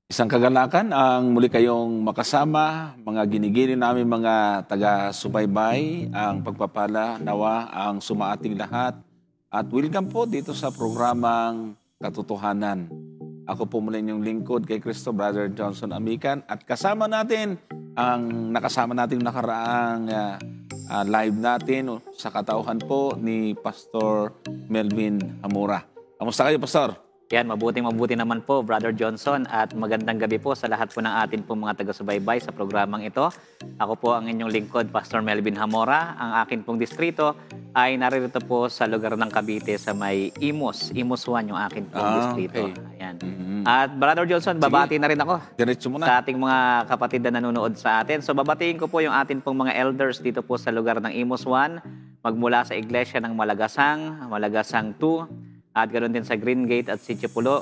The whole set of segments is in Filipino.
Isang kagalakan ang muli kayong makasama, mga ginigini namin mga taga-subaybay, ang pagpapala nawa ang sumaating lahat. At welcome po dito sa programang Katotohanan. Ako po muli yung lingkod kay Cristo, Brother Johnson Amican. At kasama natin ang nakasama natin nakaraang live natin sa katauhan po ni Pastor Melvin Hamura. Kamusta kayo, Pastor? Yan, mabuting-mabuti naman po, Brother Johnson, at magandang gabi po sa lahat po ng atin po mga taga-subaybay sa programang ito. Ako po ang inyong lingkod, Pastor Melvin Hamora. Ang akin pong distrito ay naririto po sa lugar ng Cavite sa may Imus. Imus 1 yung akin pong distrito. Okay. Ayan. At Brother Johnson, babati na rin ako Diretso mo na. sa ating mga kapatid na nanonood sa atin. So babatiin ko po yung atin pong mga elders dito po sa lugar ng Imus 1, magmula sa Iglesia ng Malagasang, Malagasang 2, at ganoon din sa Green Gate at Sitio Pulo.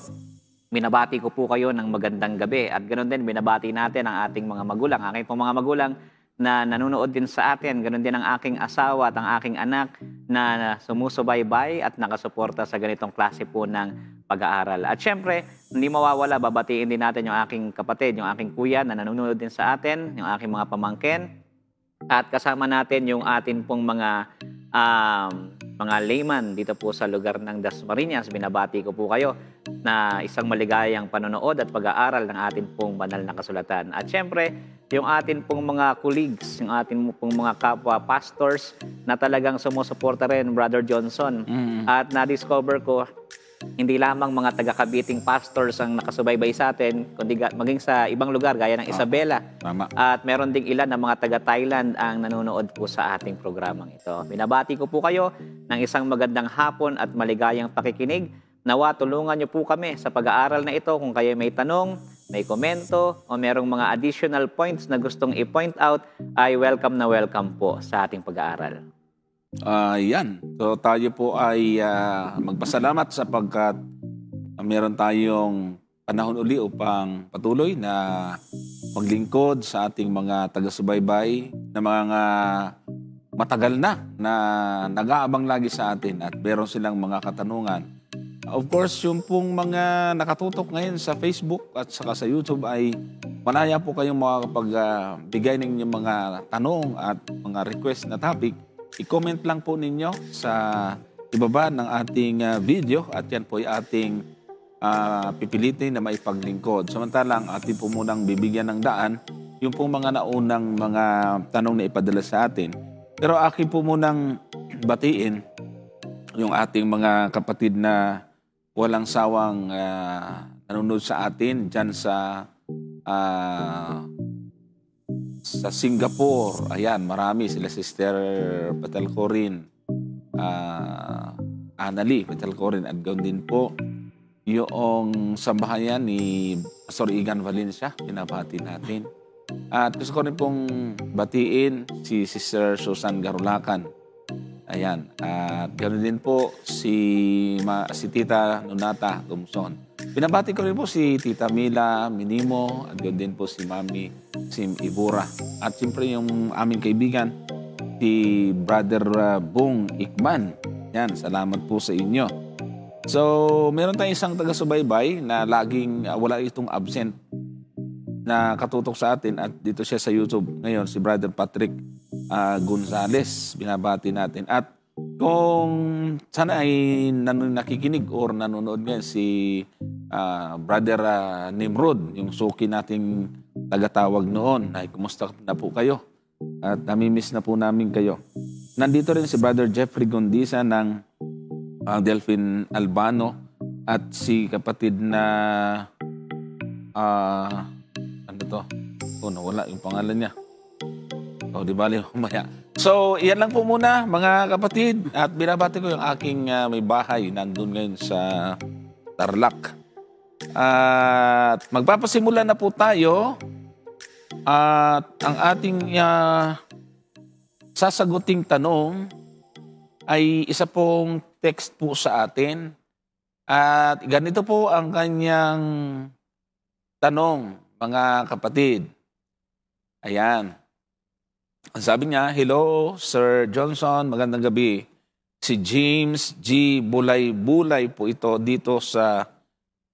Binabati ko po kayo ng magandang gabi. At ganoon din, binabati natin ang ating mga magulang. Aking pong mga magulang na nanonood din sa atin. Ganoon din ang aking asawa at ang aking anak na sumusubaybay at nakasuporta sa ganitong klase po ng pag-aaral. At syempre, hindi mawawala, babatiin din natin yung aking kapatid, yung aking kuya na nanonood din sa atin, yung aking mga pamangkin. At kasama natin yung atin pong mga layman dito po sa lugar ng Dasmariñas. Binabati ko po kayo na isang maligayang panonood at pag-aaral ng atin pong banal na kasulatan. At syempre, yung atin pong mga colleagues, yung atin pong mga kapwa pastors na talagang sumusuporta rin, Brother Johnson. At na-discover ko, hindi lamang mga taga-Cabiting pastors ang nakasubaybay sa atin, kundi maging sa ibang lugar gaya ng Isabela. Tama. At meron ding ilan na mga taga-Thailand ang nanonood po sa ating programang ito. Binabati ko po kayo ng isang magandang hapon at maligayang pakikinig. Nawa, tulungan niyo po kami sa pag-aaral na ito. Kung kayo may tanong, may komento, o merong mga additional points na gustong i-point out, ay welcome na welcome po sa ating pag-aaral. Yan. So tayo po ay magpasalamat sapagkat meron tayong panahon uli upang patuloy na maglingkod sa ating mga taga-subaybay na mga matagal na nag-aabang lagi sa atin at meron silang mga katanungan. Of course, yung pong mga nakatutok ngayon sa Facebook at saka sa YouTube ay malaya po kayong makakapagbigay ng inyong mga tanong at mga request na topic. I-comment lang po ninyo sa ibaba ng ating video at yan po ay ating pipilitin na maipaglingkod. Samantalang ating po munang bibigyan ng daan yung po mga naunang mga tanong na ipadala sa atin. Pero akin po munang batiin yung ating mga kapatid na walang sawang nanonood sa atin dyan sa Singapore. Ayan, marami sila Sister Patelcorin, Anali Patelcorin, at gawin din po yung sambahayan ni Pastor Igan Valencia, pinabati natin. At gusto ko rin pong batiin si Sister Susan Garulacan. Ayan, at ganoon din po si Tita Nunata Gumson. Pinabati ko rin po si Tita Mila Minimo at ganoon din po si Mami Sim Ibura. At siyempre yung aming kaibigan, si Brother Bong Ikman. Yan, salamat po sa inyo. So, meron tayong isang taga-subaybay na laging wala itong absent na katutok sa atin at dito siya sa YouTube ngayon, si Brother Patrick Gonzales. Binabati natin. At kung sana ay nakikinig or nanonood ngayon si Brother Nimrod, yung suki nating tagatawag noon, ay kumusta na po kayo? At namimiss na po namin kayo. Nandito rin si Brother Jeffrey Gondisa ng Delphine Albano at si kapatid na ano to? Oh, nawala yung pangalan niya. Oh, di bali, umaya. So, iyan lang po muna mga kapatid. At binabati ko yung aking may bahay nandun ngayon sa Tarlac. At magpapasimula na po tayo. At ang ating sasaguting tanong ay isa pong text po sa atin. At ganito po ang kanyang tanong, mga kapatid. Ayan. Sabi niya, hello, Sir Johnson, magandang gabi. Si James G. Bulay-Bulay po ito dito sa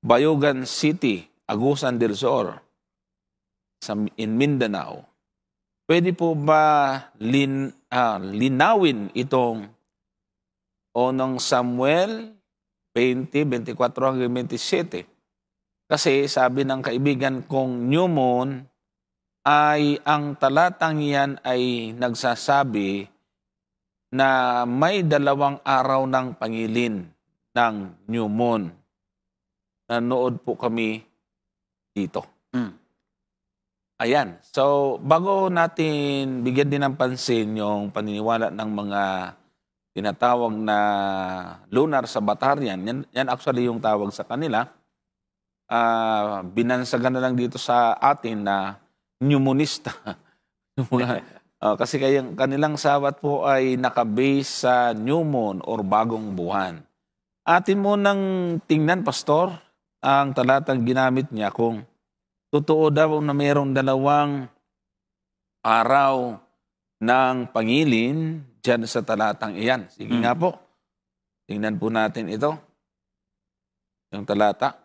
Bayogan City, Agusan del Sur in Mindanao, pwede po ba linawin itong unang Samuel 20, 24 hanggang 27? Kasi sabi ng kaibigan kong new moon ay ang talatang yan ay nagsasabi na may 2 araw ng pangilin ng new moon. Nanood po kami dito. Ayan. So, bago natin bigyan din ng pansin yung paniniwala ng mga tinatawag na lunar Sabbatarian, yan actually yung tawag sa kanila, binansagan na lang dito sa atin na numonista. Kasi kanilang sabat po ay nakabase sa new moon or bagong buwan. Atin mo nang tingnan, Pastor, ang talatang ginamit niya kung totoo daw na mayroong 2 araw ng pangilin dyan sa talatang iyan. Sige nga po, tingnan po natin ito. Yung talata.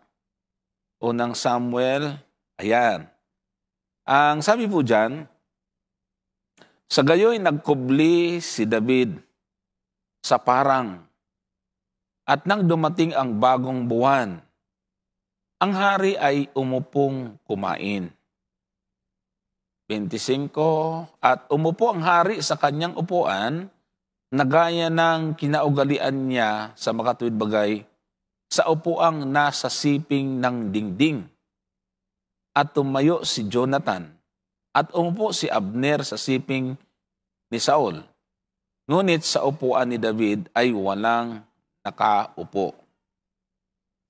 Unang Samuel, ayan. Ang sabi po dyan, sa gayoy nagkubli si David sa parang, at nang dumating ang bagong buwan, ang hari ay umupong kumain. 25, at umupo ang hari sa kanyang upuan na gaya ng kinaugalian niya sa makatuwid bagay sa upuang nasa siping ng dingding. At tumayo si Jonathan at umupo si Abner sa siping ni Saul. Ngunit sa upuan ni David ay walang nakaupo.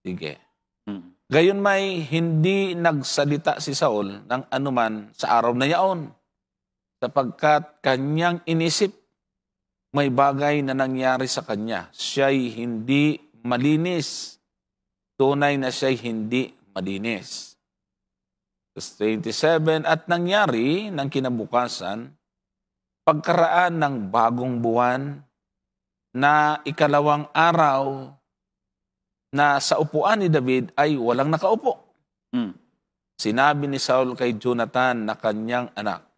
Sige. Gayon may hindi nagsalita si Saul ng anuman sa araw na yaon, sapagkat kanyang inisip may bagay na nangyari sa kanya. Siya'y hindi malinis. Tunay na siya'y hindi malinis. Verse 27, at nangyari ng kinabukasan, pagkaraan ng bagong buwan na 2 araw, na sa upuan ni David ay walang nakaupo. Sinabi ni Saul kay Jonathan na kanyang anak,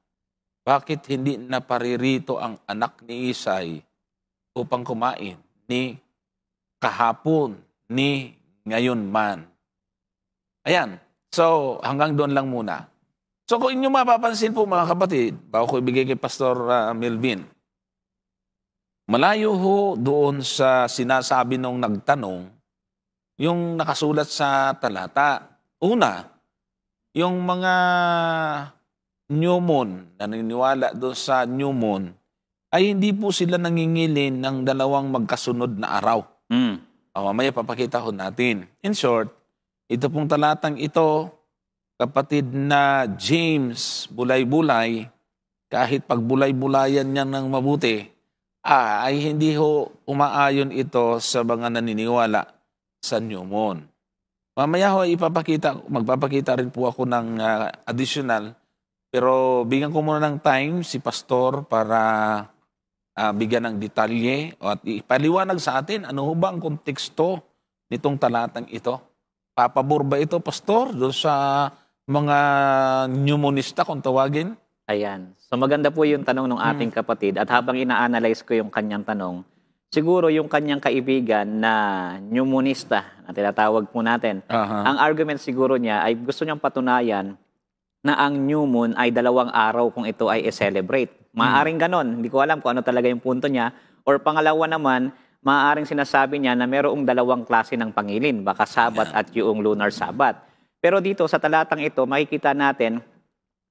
bakit hindi naparirito ang anak ni Isai upang kumain ni kahapon ni ngayon man? Ayan. So, hanggang doon lang muna. So, kung inyo mapapansin po mga kapatid, bago ko ibigay kay Pastor Melvin, malayo ho doon sa sinasabi nung nagtanong, yung nakasulat sa talata. Una, yung mga new moon, naniniwala doon sa new moon, ay hindi po sila nangingilin ng 2 magkasunod na araw. Mamaya papakita ko natin. In short, ito pong talatang ito, kapatid na James Bulay-Bulay, kahit pagbulay-bulayan niya ng mabuti, ay hindi ho umaayon ito sa mga naniniwala sa new moon. Mamaya ho magpapakita rin po ako ng additional, pero bigyan ko muna ng time si Pastor para bigyan ng detalye at ipaliwanag sa atin ano ho ba ang konteksto nitong talatang ito. Papabor ba ito, Pastor, doon sa mga numonista kung tawagin? Ayan. So maganda po yung tanong ng ating kapatid, at habang ina-analyze ko yung kanyang tanong, siguro yung kanyang kaibigan na numonista na tinatawag po natin, ang argument siguro niya ay gusto niyang patunayan na ang new moon ay 2 araw kung ito ay i-celebrate. Maaaring ganon. Hindi ko alam kung ano talaga yung punto niya. Or pangalawa naman, maaaring sinasabi niya na mayroong 2 klase ng pangilin, baka Sabat at yung lunar Sabat. Pero dito sa talatang ito, makikita natin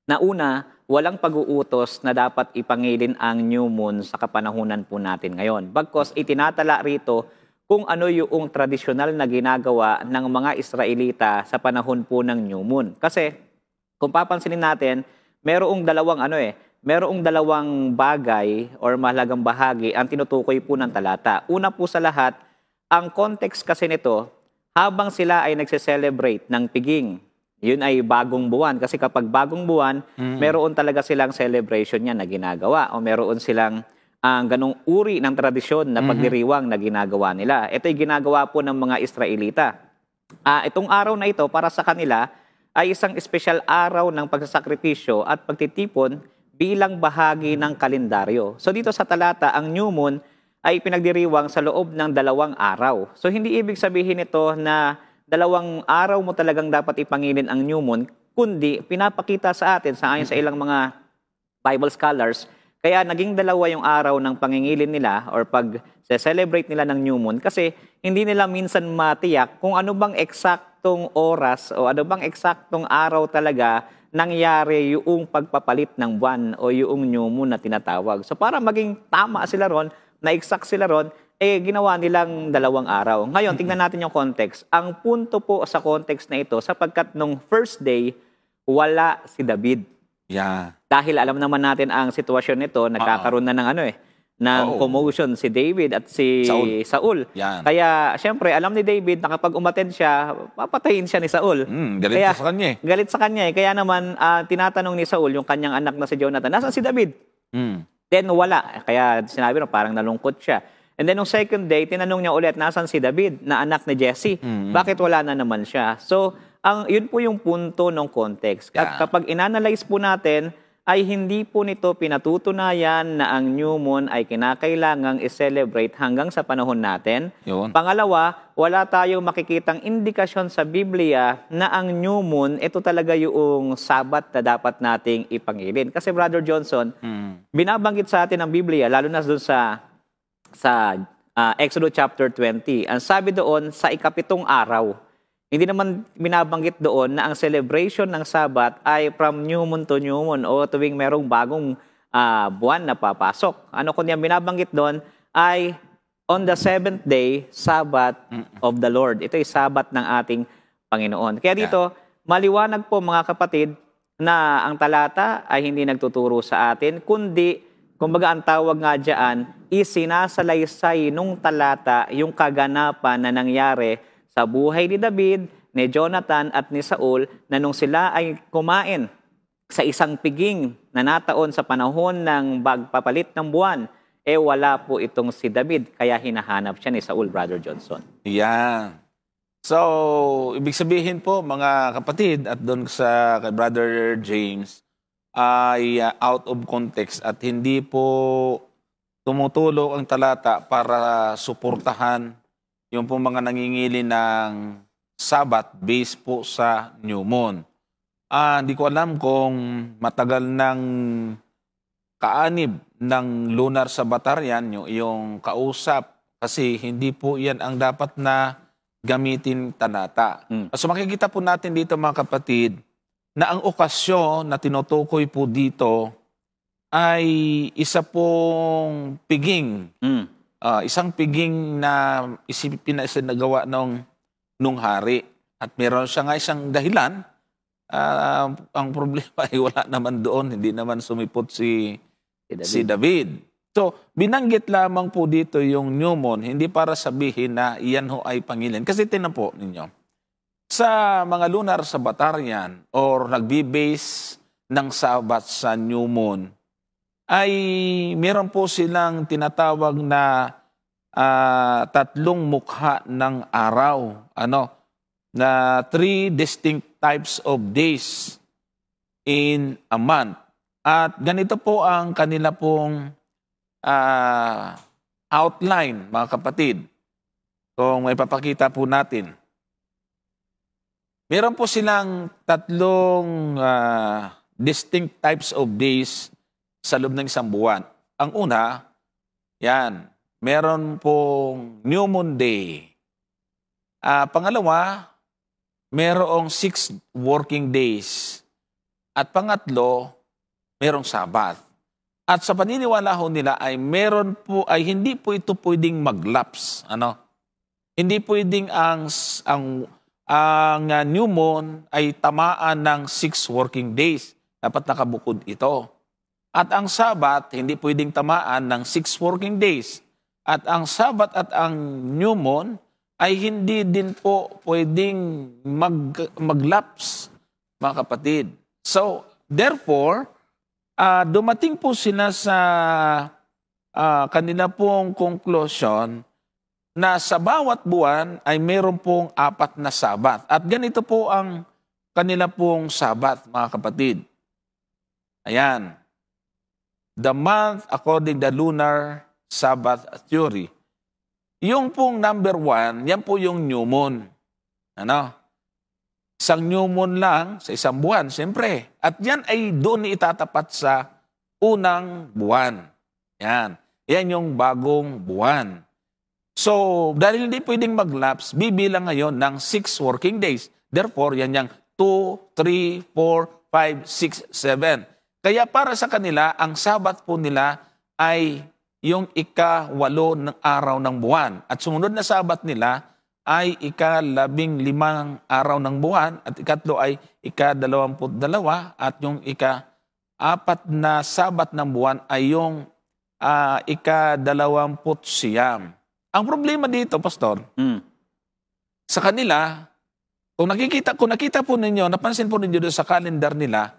na una, walang pag-uutos na dapat ipangilin ang new moon sa kapanahunan po natin ngayon. Bagkos itinatala rito kung ano yung tradisyonal na ginagawa ng mga Israelita sa panahon po ng new moon. Kasi kung papansinin natin, merong 2 bagay or mahalagang bahagi ang tinutukoy po ng talata. Una po sa lahat, ang context kasi nito, habang sila ay nagse-celebrate ng piging, yun ay bagong buwan. Kasi kapag bagong buwan, meron talaga silang celebration niya na ginagawa o meron silang ganong uri ng tradisyon na pagdiriwang na ginagawa nila. Ito'y ginagawa po ng mga Israelita. Itong araw na ito, para sa kanila, ay isang espesyal araw ng pagsasakripisyo at pagtitipon bilang bahagi ng kalendaryo. So dito sa talata, ang new moon ay pinagdiriwang sa loob ng 2 araw. So hindi ibig sabihin ito na 2 araw mo talagang dapat ipangilin ang new moon, kundi pinapakita sa atin, sa ayon sa ilang mga Bible scholars, kaya naging 2 yung araw ng pangingilin nila or pag-celebrate nila ng new moon kasi hindi nila minsan matiyak kung ano bang eksaktong oras o ano bang eksaktong araw talaga nangyari yung pagpapalit ng buwan o yung new moon na tinatawag. So para maging tama sila ron, na-exact sila ron, ginawa nilang 2 araw. Ngayon, tingnan natin yung context. Ang punto po sa context na ito, sapagkat nung first day, wala si David. Yeah. Dahil alam naman natin ang sitwasyon nito, nagkakaroon na ng ng commotion si David at si Saul. Yan. Kaya, syempre, alam ni David na kapag umattend siya, papatayin siya ni Saul. Galit Kaya, sa kanya Galit sa kanya. Kaya naman, tinatanong ni Saul, yung kanyang anak na si Jonathan, nasaan si David? Then, wala. Kaya sinabi na parang nalungkot siya. And then, nung second day, tinanong niya ulit, nasaan si David, na anak ni Jesse? Bakit wala na naman siya? So, yun po yung punto ng context. At kapag inanalyze po natin, ay hindi po nito pinatutunayan na ang new moon ay kinakailangang i-celebrate hanggang sa panahon natin. Yun. Pangalawa, wala tayong makikitang indikasyon sa Biblia na ang new moon, ito talaga yung Sabat na dapat nating ipangilin. Kasi Brother Johnson, binabanggit sa atin ng Biblia, lalo na doon sa Exodus chapter 20. Ang sabi doon, sa ikapitong araw. Hindi naman binabanggit doon na ang celebration ng Sabat ay from new moon to new moon o tuwing merong bagong buwan na papasok. Ano kundi ang binabanggit doon ay on the 7th day, Sabat of the Lord. Ito ay Sabat ng ating Panginoon. Kaya dito, maliwanag po mga kapatid na ang talata ay hindi nagtuturo sa atin, kundi, kumbaga ang tawag nga dyan, isinasalaysay nung talata yung kaganapan na nangyari sa buhay ni David, ni Jonathan at ni Saul na nung sila ay kumain sa isang piging na nataon sa panahon ng pagpapalit ng buwan, wala po itong si David, kaya hinahanap siya ni Saul, Brother Johnson. Yeah. So, ibig sabihin po mga kapatid at doon sa kay Brother James ay out of context at hindi po tumutulong ang talata para suportahan yung po mga nangingili ng Sabat based po sa new moon. Hindi ko alam kung matagal ng kaanib ng lunar Sabatarian yung kausap kasi hindi po yan ang dapat na gamitin talata. So makikita po natin dito mga kapatid na ang okasyon na tinutukoy po dito ay isa pong piging. Isang piging na nagawa nung hari. At meron siya nga isang dahilan. Ang problema ay wala naman doon. Hindi naman sumipot si David. So, binanggit lamang po dito yung new moon, hindi para sabihin na iyan ho ay pangilin. Kasi tinan po ninyo, sa mga lunar Sabatarian or nagbi-base ng Sabat sa new moon, ay meron po silang tinatawag na 3 mukha ng araw. Na 3 distinct types of days in a month. At ganito po ang kanila pong outline, mga kapatid. Kung may papakita po natin. Meron po silang 3 distinct types of days sa loob ng isang buwan. Ang una, yan, meron pong New Moon Day. Pangalawa, merong 6 working days. At pangatlo, merong Sabat. At sa paniniwala ho nila ay hindi po ito pwedeng mag-lapse. Hindi pwedeng ang new moon ay tamaan ng 6 working days. Dapat nakabukod ito. At ang Sabat, hindi pwedeng tamaan ng 6 working days. At ang Sabat at ang new moon ay hindi din po pwedeng mag-lapse, mga kapatid. So, therefore, dumating po sila sa kanila pong conclusion na sa bawat buwan ay meron pong 4 na Sabat. At ganito po ang kanila pong Sabbath, mga kapatid. Ayan. The month according the lunar Sabbath theory. Yung pong number 1, yan po yung new moon. Ano? Isang new moon lang sa isang buwan, siyempre. At yan ay doon itatapat sa unang buwan. Yan. Yan yung bagong buwan. So, dahil hindi pwedeng mag-lapse, bibilang ngayon ng 6 working days. Therefore, yan yung 2, 3, 4, 5, 6, 7. Kaya para sa kanila, ang Sabat po nila ay yung ika-8 ng araw ng buwan. At sumunod na Sabat nila ay ika-15 araw ng buwan at ikatlo ay ika-22 at yung ika-4 na Sabat ng buwan ay yung ika-29. Ang problema dito, Pastor, sa kanila, kung nakita po ninyo, napansin po ninyo doon sa calendar nila,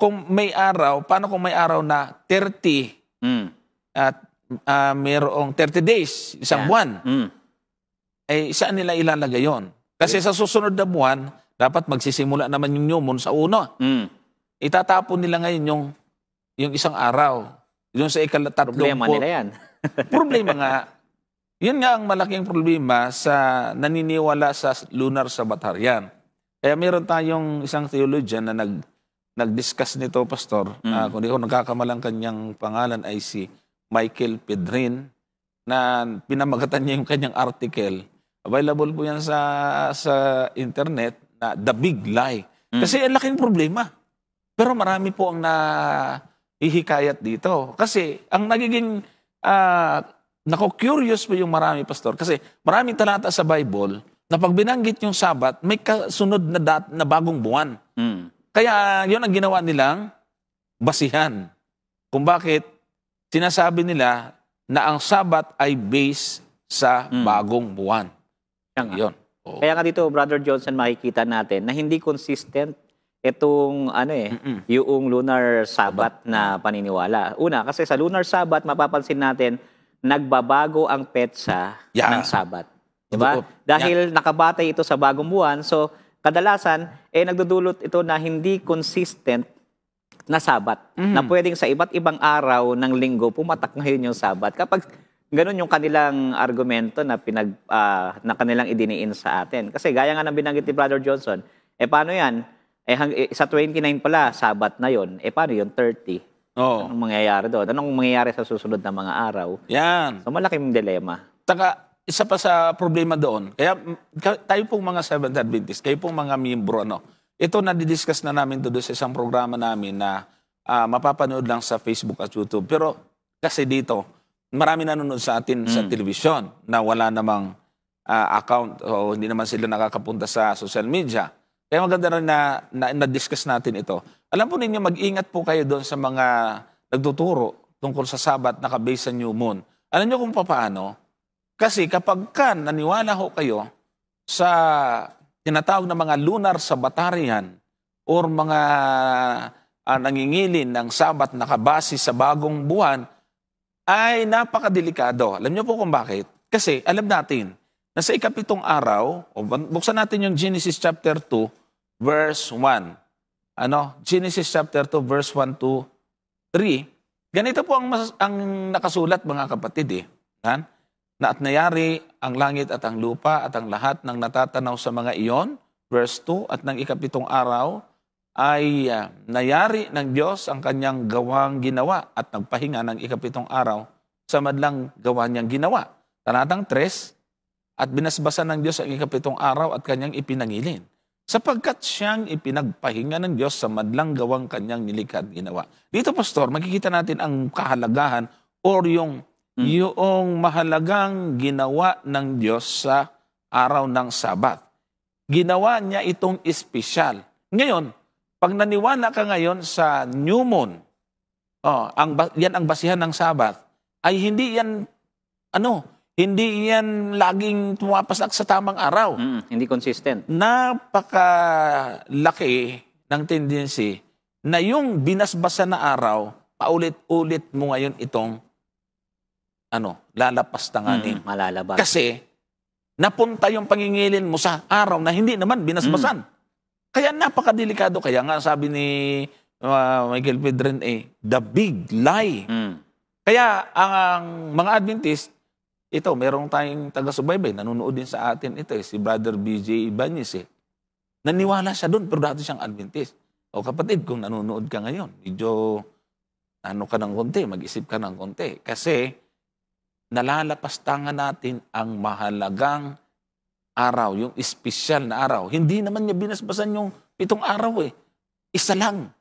kung may araw, paano kung may araw na 30 at mayroong 30 days, isang buwan, eh saan nila ilalagay yon? Kasi sa susunod na buwan, dapat magsisimula naman yung new moon sa uno. Itatapon nila ngayon yung isang araw. Yung sa ika-30. Problema nila yan. Problema nga. Yun nga ang malaking problema sa naniniwala sa lunar Sabbatarian. Kaya meron tayong isang theologian na nag-discuss nito, Pastor. Kung di ko nagkakamalang kanyang pangalan ay si Michael Pedrin, na pinamagatan niya yung kanyang article. Available po yan sa internet, na The Big Lie. Kasi ang laking problema. Pero marami po ang ihikayat dito. Kasi ang nagiging nako-curious po yung marami, Pastor. Kasi maraming talata sa Bible na pag binanggit yung Sabat, may kasunod na bagong buwan. Kaya yun ang ginawa nilang basihan. Kung bakit sinasabi nila na ang Sabat ay based sa bagong buwan. Yun. Kaya nga dito, Brother Johnson, makikita natin na hindi consistent itong yung lunar Sabbath na paniniwala. Una, kasi sa lunar Sabbath, mapapansin natin, nagbabago ang petsa ng Sabbath. Diba? Dahil nakabatay ito sa bagong buwan, so kadalasan, nagdudulot ito na hindi consistent na Sabbath. Na pwedeng sa iba't ibang araw ng linggo, pumatak ngayon yung Sabbath. Kapag ganun yung kanilang argumento na na kanilang idiniin sa atin. Kasi gaya nga ng binanggit ni Brother Johnson, paano yan? Sa 29 pala, Sabat na yon. Paano yun? 30. Anong mangyayari doon? Anong mangyayari sa susunod na mga araw? Yan. So, malaking dilema. Isa pa sa problema doon, kaya tayo pong mga Seventh Adventists, kayo pong mga miyembro, ito na-discuss na namin doon sa isang programa namin na mapapanood lang sa Facebook at YouTube. Pero kasi dito, marami nanonood sa atin sa television na wala namang account o hindi naman sila nakakapunta sa social media. Kaya maganda rin na-discuss natin ito. Alam po ninyo, mag-ingat po kayo doon sa mga nagtuturo tungkol sa Sabat na kabase sa New Moon. Alam nyo kung paano? Kasi kapag naniwala ho kayo sa tinatawag na mga lunar Sabbatarian or mga nangingilin ng Sabat na kabase sa bagong buwan, ay napakadelikado. Alam nyo po kung bakit? Kasi alam natin, na sa ika-7 araw, buksan natin yung Genesis chapter 2, verse 1. Genesis chapter 2, verse 1 to 3. Ganito po ang nakasulat, mga kapatid. Na at nayari ang langit at ang lupa at ang lahat ng natatanaw sa mga iyon, verse 2, at ng ika-7 araw ay nayari ng Diyos ang kanyang gawang ginawa at nagpahinga ng ika-7 araw sa madlang gawa niyang ginawa. Talatang 3, at binasbasan ng Diyos ang ika-7 araw at kanyang ipinangilin, sapagkat siyang ipinagpahinga ng Diyos sa madlang gawang kanyang nilikha at ginawa. Dito, Pastor, makikita natin ang kahalagahan or yung mahalagang ginawa ng Diyos sa araw ng Sabat. Ginawa niya itong espesyal. Ngayon, pag naniwala ka ngayon sa New Moon, yan ang basihan ng Sabat, ay hindi yan, hindi yan laging pumapasak sa tamang araw. Hindi consistent. Napakalaki ng tendency na yung binasbasa na araw, paulit-ulit mo ngayon itong lalapastanganin. Malalabas. Kasi napunta yung pangingilin mo sa araw na hindi naman binasbasan. Kaya napakadelikado. Kaya nga sabi ni Michael Pedren, the big lie. Kaya ang mga Adventist, ito, merong tayong taga-subaybay, nanonood din sa atin ito, si Brother BJ Ibanez. Naniwala siya doon, pero dati siyang Adventist. O kapatid, kung nanonood ka ngayon, medyo ka ng konti, mag-isip ka ng konti. Kasi nalalapastangan natin ang mahalagang araw, yung espesyal na araw. Hindi naman niya binasbasan yung 7 araw Isa lang.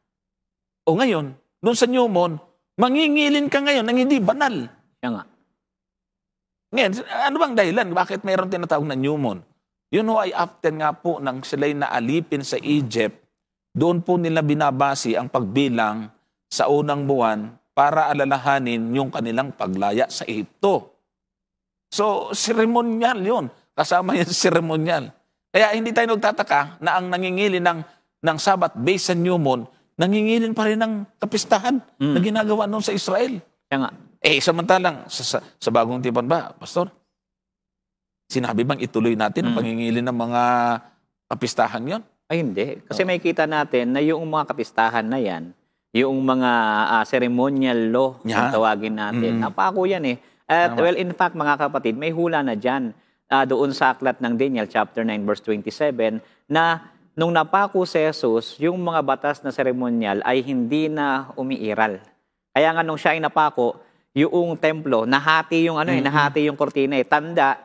O ngayon, doon sa New Moon, mangingilin ka ngayon ng hindi banal. Yan nga. Ngayon, ano bang dahilan? Bakit mayroon tinatawag na New Moon? Yun ay after nga po nang sila'y naalipin sa Egypt, doon po nila binabasi ang pagbilang sa unang buwan para alalahanin yung kanilang paglaya sa Egypto. So, seremonyal yun. Kasama yung seremonyal. Kaya hindi tayo nagtataka na ang nangingilin ng Sabat based sa New Moon, nangingilin pa rin ng kapistahan na ginagawa noon sa Israel. Yan nga. Samantalang sa bagong tipan ba, Pastor? Sinabi bang ituloy natin ang pangingilin ng mga kapistahan yon? Ay, hindi. Kasi may kita natin na yung mga kapistahan na yan, yung mga ceremonial law, kung tawagin natin, napako yan At well, in fact, mga kapatid, may hula na dyan doon sa aklat ng Daniel, chapter 9, verse 27, na nung napako si Jesus, yung mga batas na ceremonial ay hindi na umiiral. Kaya nga nung siya ay napako, yung templo, nahati yung nahati yung kortina tanda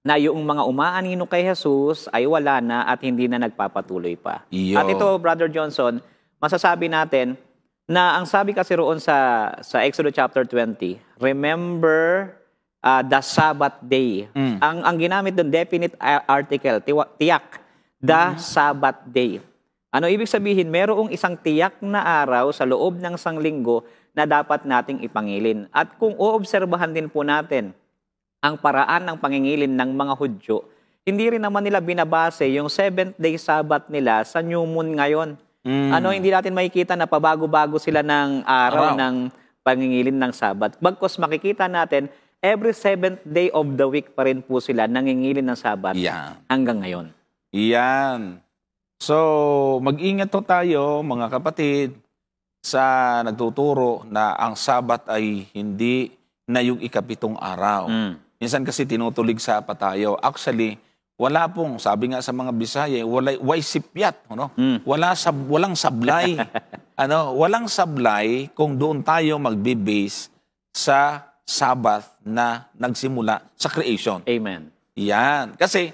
na yung mga umaanino kay Jesus ay wala na at hindi na nagpapatuloy pa. At ito, Brother Johnson, masasabi natin na ang sabi kasi roon sa Exodus chapter 20, remember the Sabbath day. Ang ginamit doon, definite article, tiyak, the Sabbath day. Ano ibig sabihin? Merong isang tiyak na araw sa loob ng sanglinggo na dapat nating ipangilin. At kung oobserbahan din po natin ang paraan ng pangingilin ng mga Hudyo, hindi rin naman nila binabase yung 7th day Sabbath nila sa New Moon ngayon. Hindi natin makikita na pabago-bago sila ng araw ng pangingilin ng Sabbath. Bagkus makikita natin, every 7th day of the week pa rin po sila nangingilin ng Sabbath hanggang ngayon. Yan. So, mag-ingat to tayo, mga kapatid, sa nagtuturo na ang Sabat ay hindi na yung ika-7 araw. Minsan kasi tinutulig sa pa tayo. Actually, wala pong, sabi nga sa mga Bisaya, way sipyat, walang sablay. Walang sablay kung doon tayo magbe-base sa Sabbath na nagsimula sa creation. Amen. Yan. Kasi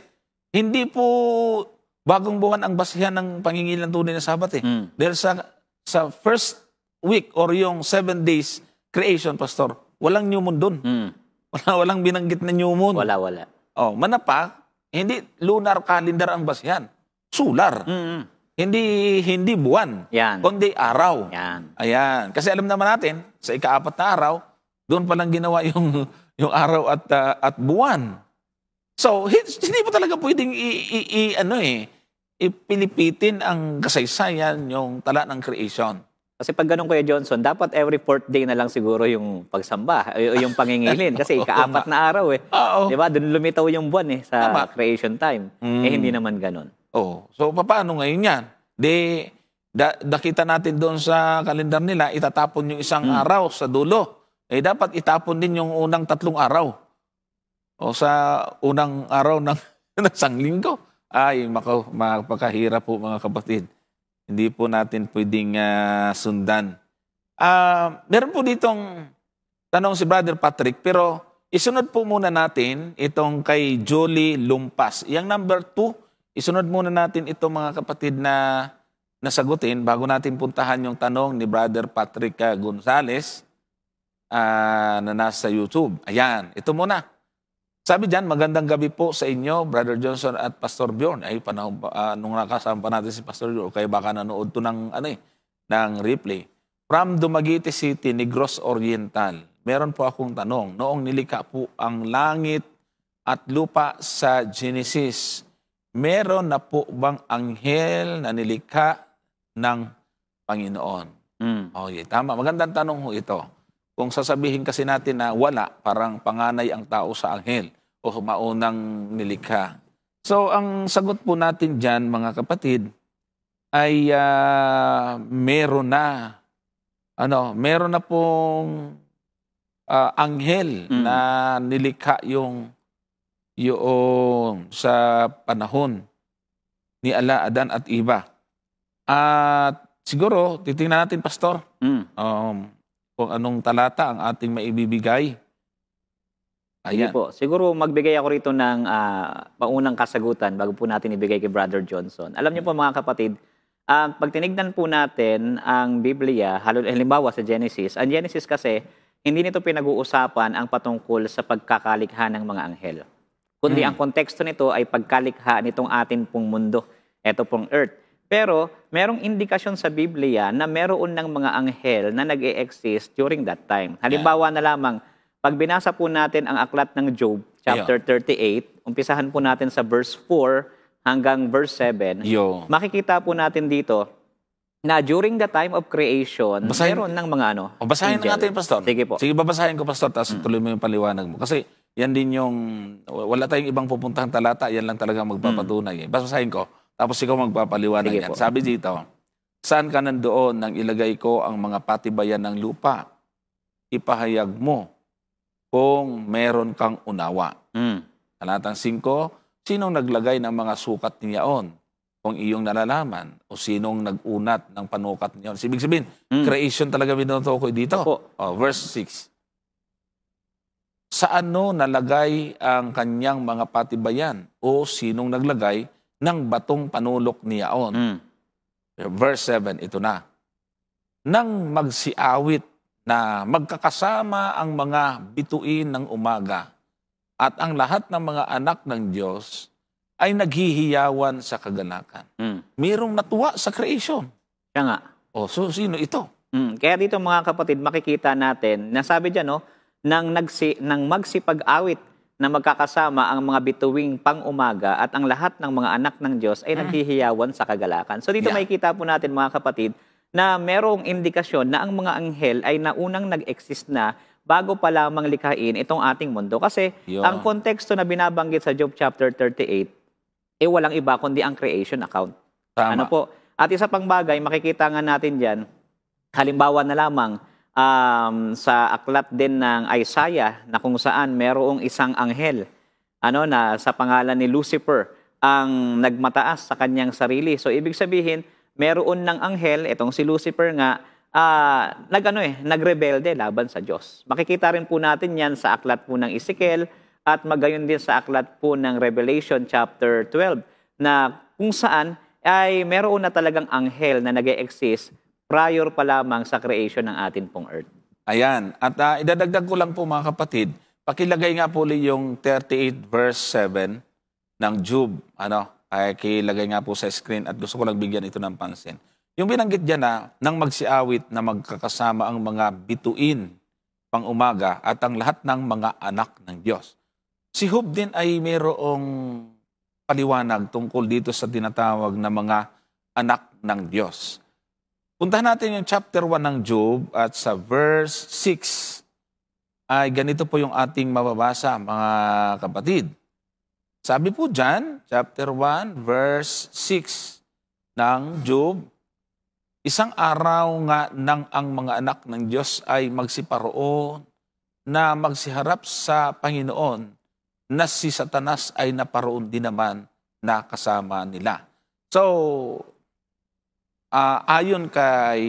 hindi po bagong buwan ang basihan ng pangingilin ng tunay na Sabbath Dahil sa first week or yung 7 days creation, Pastor, walang new moon doon. Walang binanggit na new moon. Wala. Manapak, hindi lunar calendar ang basihan. Solar. Hindi buwan. Yan. Kundi araw. Yan. Ayan. Kasi alam naman natin, sa ika-4 na araw, doon palang ginawa yung araw at buwan. So, hindi po talaga pwedeng ipilipitin ang kasaysayan, yung tala ng creation. Kasi pag ganun, Kuya Johnson, dapat every 4th day na lang siguro yung pagsamba, yung pangingilin. Kasi ika-4 na araw Diba? Doon lumitaw yung buwan sa creation time. Hindi naman ganun. So, paano ngayon yan? Nakita natin doon sa kalendar nila, itatapon yung isang araw sa dulo. Dapat itapon din yung unang 3 araw. O sa unang araw ng sanglinggo. Ay, mapakahirap po, mga kapatid. Hindi po natin pwedeng sundan. Meron po ditong tanong si Brother Patrick, pero isunod po muna natin itong kay Jolie Lumpas. Yung number 2, isunod muna natin itong mga kapatid na nasagutin bago natin puntahan yung tanong ni Brother Patrick Gonzales na nasa YouTube. Ayan, ito muna. Sabi dyan, magandang gabi po sa inyo, Brother Johnson at Pastor Bjorn. Ay, panahon nung nakasama pa natin si Pastor Bjorn, kaya baka nanood to ng replay. From Dumaguete City, Negros Oriental, meron po akong tanong. Noong nilikha po ang langit at lupa sa Genesis, meron na po bang anghel na nilikha ng Panginoon? Okay, tama. Magandang tanong ho ito. Kung sasabihin kasi natin na wala, parang panganay ang tao sa anghel o maunang nilikha. So, ang sagot po natin dyan, mga kapatid, ay meron na pong anghel na nilikha yung sa panahon ni Adan at Eva. At siguro, titingnan natin, Pastor, kung anong talata ang ating maibibigay. Sige Ayan. po. Siguro magbigay ako rito ng paunang kasagutan bago po natin ibigay kay Brother Johnson. Alam niyo po mga kapatid, pag tinignan po natin ang Biblia, halimbawa sa Genesis, ang Genesis kasi, hindi nito pinag-uusapan ang patungkol sa pagkakalikha ng mga anghel. Kundi ang konteksto nito ay pagkalikha nitong atin pong mundo, eto pong earth. Pero merong indikasyon sa Biblia na meron ng mga anghel na nag-e-exist during that time. Halimbawa na lamang, pag binasa po natin ang aklat ng Job, chapter 38, umpisahan po natin sa verse 4 hanggang verse 7, makikita po natin dito na during the time of creation, meron ng mga basahin na natin, Pastor. Sige po. Sige, babasahin ko, Pastor, tapos tuloy mo yung paliwanag mo. Kasi yan din yung, wala tayong ibang pupuntahang talata, yan lang talaga magpapatunay. Basahin ko, tapos ikaw magpapaliwanag yan. Sabi dito, saan ka nandoon nang ilagay ko ang mga patibayan ng lupa? Ipahayag mo kung meron kang unawa. Talatang 5, sinong naglagay ng mga sukat niyaon? Kung iyong nalalaman, o sinong nag-unat ng panukat niyaon? Ibig sabihin, creation talaga binutukoy dito. Verse 6. Sa ano nalagay ang kanyang mga patibayan? O sinong naglagay ng batong panulok niyaon? Verse 7, ito na. Nang magsiawit na magkakasama ang mga bituin ng umaga at ang lahat ng mga anak ng Diyos ay naghihiyawan sa kaganakan. Mayroong natuwa sa creation. Kaya nga. So sino ito? Kaya dito mga kapatid, makikita natin, nasabi dyan, nang magsipag-awit na magkakasama ang mga bituing pang-umaga at ang lahat ng mga anak ng Diyos ay naghihiyawan sa kagalakan. So dito makikita po natin mga kapatid, na merong indikasyon na ang mga anghel ay naunang nag-exist na bago pa lamang likhain itong ating mundo. Kasi ang konteksto na binabanggit sa Job chapter 38, walang iba kundi ang creation account. Tama. At isa pang bagay, makikita nga natin dyan, halimbawa na lamang sa aklat din ng Isaiah na kung saan merong isang anghel na sa pangalan ni Lucifer ang nagmataas sa kanyang sarili. So ibig sabihin, meron ng anghel, itong si Lucifer nga, nagrebelde laban sa Diyos. Makikita rin po natin yan sa aklat po ng Ezekiel at magayon din sa aklat po ng Revelation chapter 12 na kung saan ay meron na talagang anghel na nag-e-exist prior pa lamang sa creation ng atin pong earth. Ayan. At idadagdag ko lang po mga kapatid, pakilagay nga po yung 38 verse 7 ng Job. Ay kilagay nga po sa screen at gusto ko lang bigyan ito ng pansin. Yung binanggit dyan na nang magsiawit na magkakasama ang mga bituin pang umaga at ang lahat ng mga anak ng Diyos. Si Job din ay mayroong paliwanag tungkol dito sa tinatawag na mga anak ng Diyos. Puntahan natin yung chapter 1 ng Job at sa verse 6 ay ganito po yung ating mababasa mga kapatid. Sabi po dyan, chapter 1 verse 6 ng Job, isang araw nga nang ang mga anak ng Diyos ay magsiparoon na magsiharap sa Panginoon na si Satanas ay naparoon din naman na kasama nila. So, ayon kay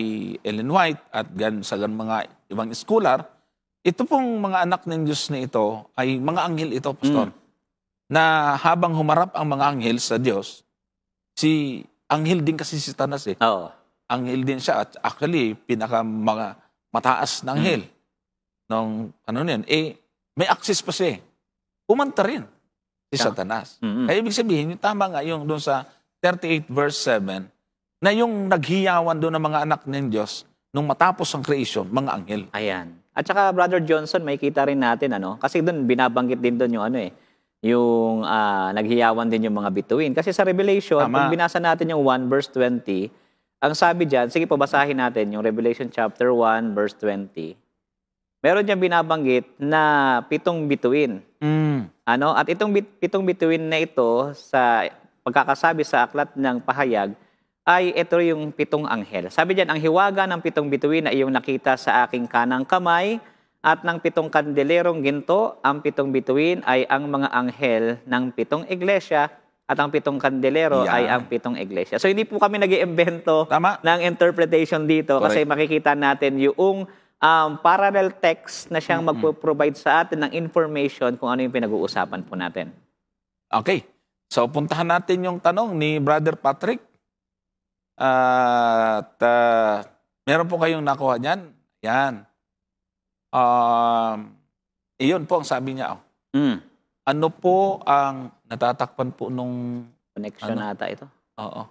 Ellen White at sa mga ibang scholar, ito pong mga anak ng Diyos na ito ay mga anghel ito, Pastor. Na habang humarap ang mga anghel sa Diyos, si anghel din kasi si Satanas Anghel din siya at actually pinaka mga mataas na anghel. Nung may access pa siya. Umanta rin si Satanas. Kaya ibig sabihin, tama nga yung doon sa 38 verse 7 na yung naghiyawan doon ng mga anak ng Diyos nung matapos ang creation, mga anghel. Ayan. At saka Brother Johnson, may kita rin natin kasi doon binabanggit din doon yung yung naghiyawan din yung mga bituin. Kasi sa Revelation, kung binasa natin yung 1 verse 20, ang sabi diyan, sige basahin natin yung Revelation chapter 1 verse 20. Meron diyang binabanggit na 7 bituin. At itong 7 bituin na ito, sa pagkakasabi sa aklat ng pahayag, ay ito yung 7 anghel. Sabi diyan, ang hiwaga ng 7 bituin na iyong nakita sa aking kanang kamay at ng 7 kandelerong ginto, ang 7 bituin ay ang mga anghel ng 7 iglesia at ang 7 kandelero Yan. ay ang 7 iglesia. So hindi po kami nag-iimbento Tama. ng interpretation dito kasi makikita natin yung parallel text na siyang magpo-provide sa atin ng information kung ano yung pinag-uusapan po natin. Okay. So, puntahan natin yung tanong ni Brother Patrick. At meron po kayong nakuha niyan? Yan. Iyon po ang sabi niya. Ano po ang natatakpan po nung... Connection nata ito. Oo.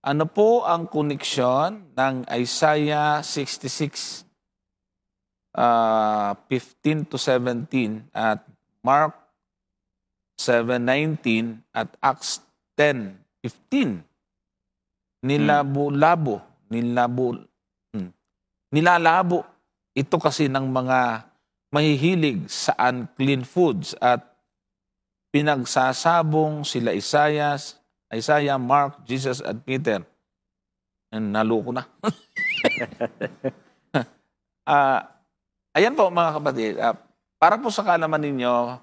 Ano po ang connection ng Isaiah 66, 15 to 17 at Mark 7:19 at Acts 10:15? Nilalabo ito kasi ng mga mahihilig sa unclean foods at pinagsasabong sila Isaiah, Mark, Jesus at Peter. Naloko na. Ayan po mga kapatid. Para po sa kalaman ninyo,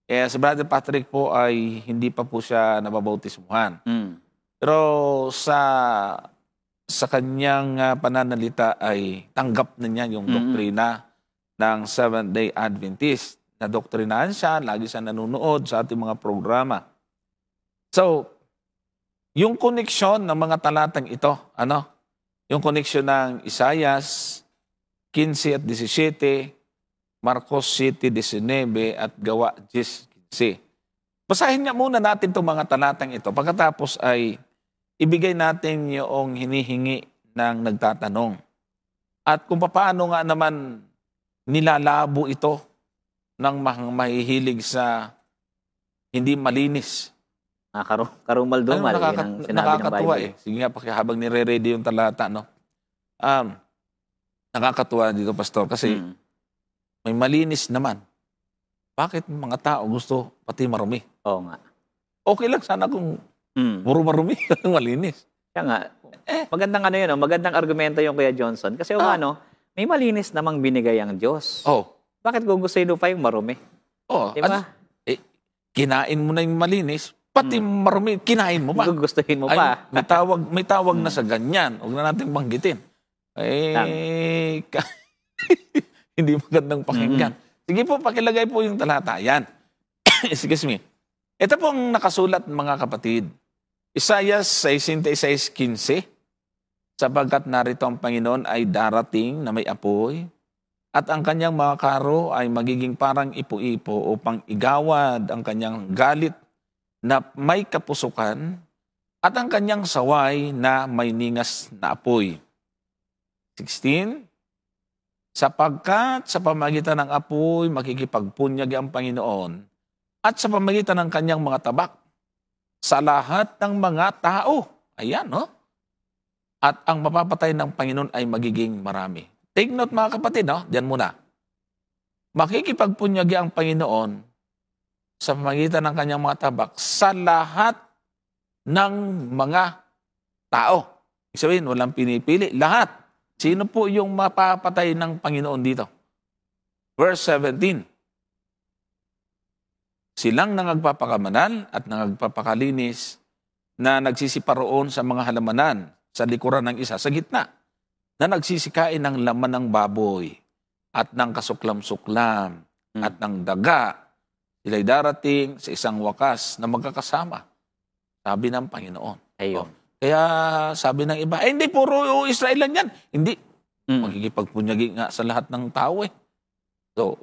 si Brother Patrick po ay hindi pa po siya nababautismuhan. Pero sa kanyang pananalita ay tanggap na niya yung doktrina ng Seventh-day Adventist. Nadoktrinahan siya, lagi siya nanonood sa ating mga programa. So, yung koneksyon ng mga talatang ito, yung koneksyon ng Isaiah 15 at 17, Marcos 7:19 at Gawa 10:15. Basahin nga muna natin itong mga talatang ito. Pagkatapos ay ibigay natin yung hinihingi ng nagtatanong. At kung paano nga naman nilalabo ito ng mahihilig sa hindi malinis. Karumal-dumal. Nakakatuwa eh. Sige nga, habang nire-ready yung talata, nakakatuwa dito, Pastor, kasi may malinis naman. Bakit mga tao gusto pati marumi? Oo nga. Okay lang sana kung puro marumi, malinis. Kaya nga, magandang magandang argumento yung Kuya Johnson. Kasi may malinis namang binigay ang Diyos. Bakit gugustuhin mo pa yung marumi? Diba? Kinain mo na yung malinis, pati marumi, kinain mo pa. Gugustuhin mo pa. May tawag na sa ganyan. Huwag na natin banggitin. Hindi magandang pakinggan. Sige po, pakilagay po yung talata. Yan. Excuse me. Ito pong nakasulat, mga kapatid. Isaiah 66:15, sapagkat narito ang Panginoon ay darating na may apoy, at ang kanyang mga karo ay magiging parang ipo-ipo upang igawad ang kanyang galit na may kapusukan, at ang kanyang saway na may ningas na apoy. 16, sapagkat sa pamagitan ng apoy makikipagpunyag ang Panginoon at sa pamagitan ng kanyang mga tabak sa lahat ng mga tao. Ayan, At ang mapapatay ng Panginoon ay magiging marami. Take note mga kapatid, Diyan muna. Makikipagpunyag ang Panginoon sa pamagitan ng kanyang mga tabak sa lahat ng mga tao. Ibig sabihin, walang pinipili. Lahat. Sino po yung mapapatay ng Panginoon dito? Verse 17. Silang nangagpapakamanal at nangagpapakalinis na nagsisiparoon sa mga halamanan sa likuran ng isa sa gitna, na nagsisikain ng laman ng baboy at ng kasuklam-suklam at ng daga. Sila'y darating sa isang wakas na magkakasama. Sabi ng Panginoon. Ayun. Kaya sabi ng iba, hindi, puro Israel lang yan. Hindi. Magkikipagpunyagi nga sa lahat ng tao eh. So,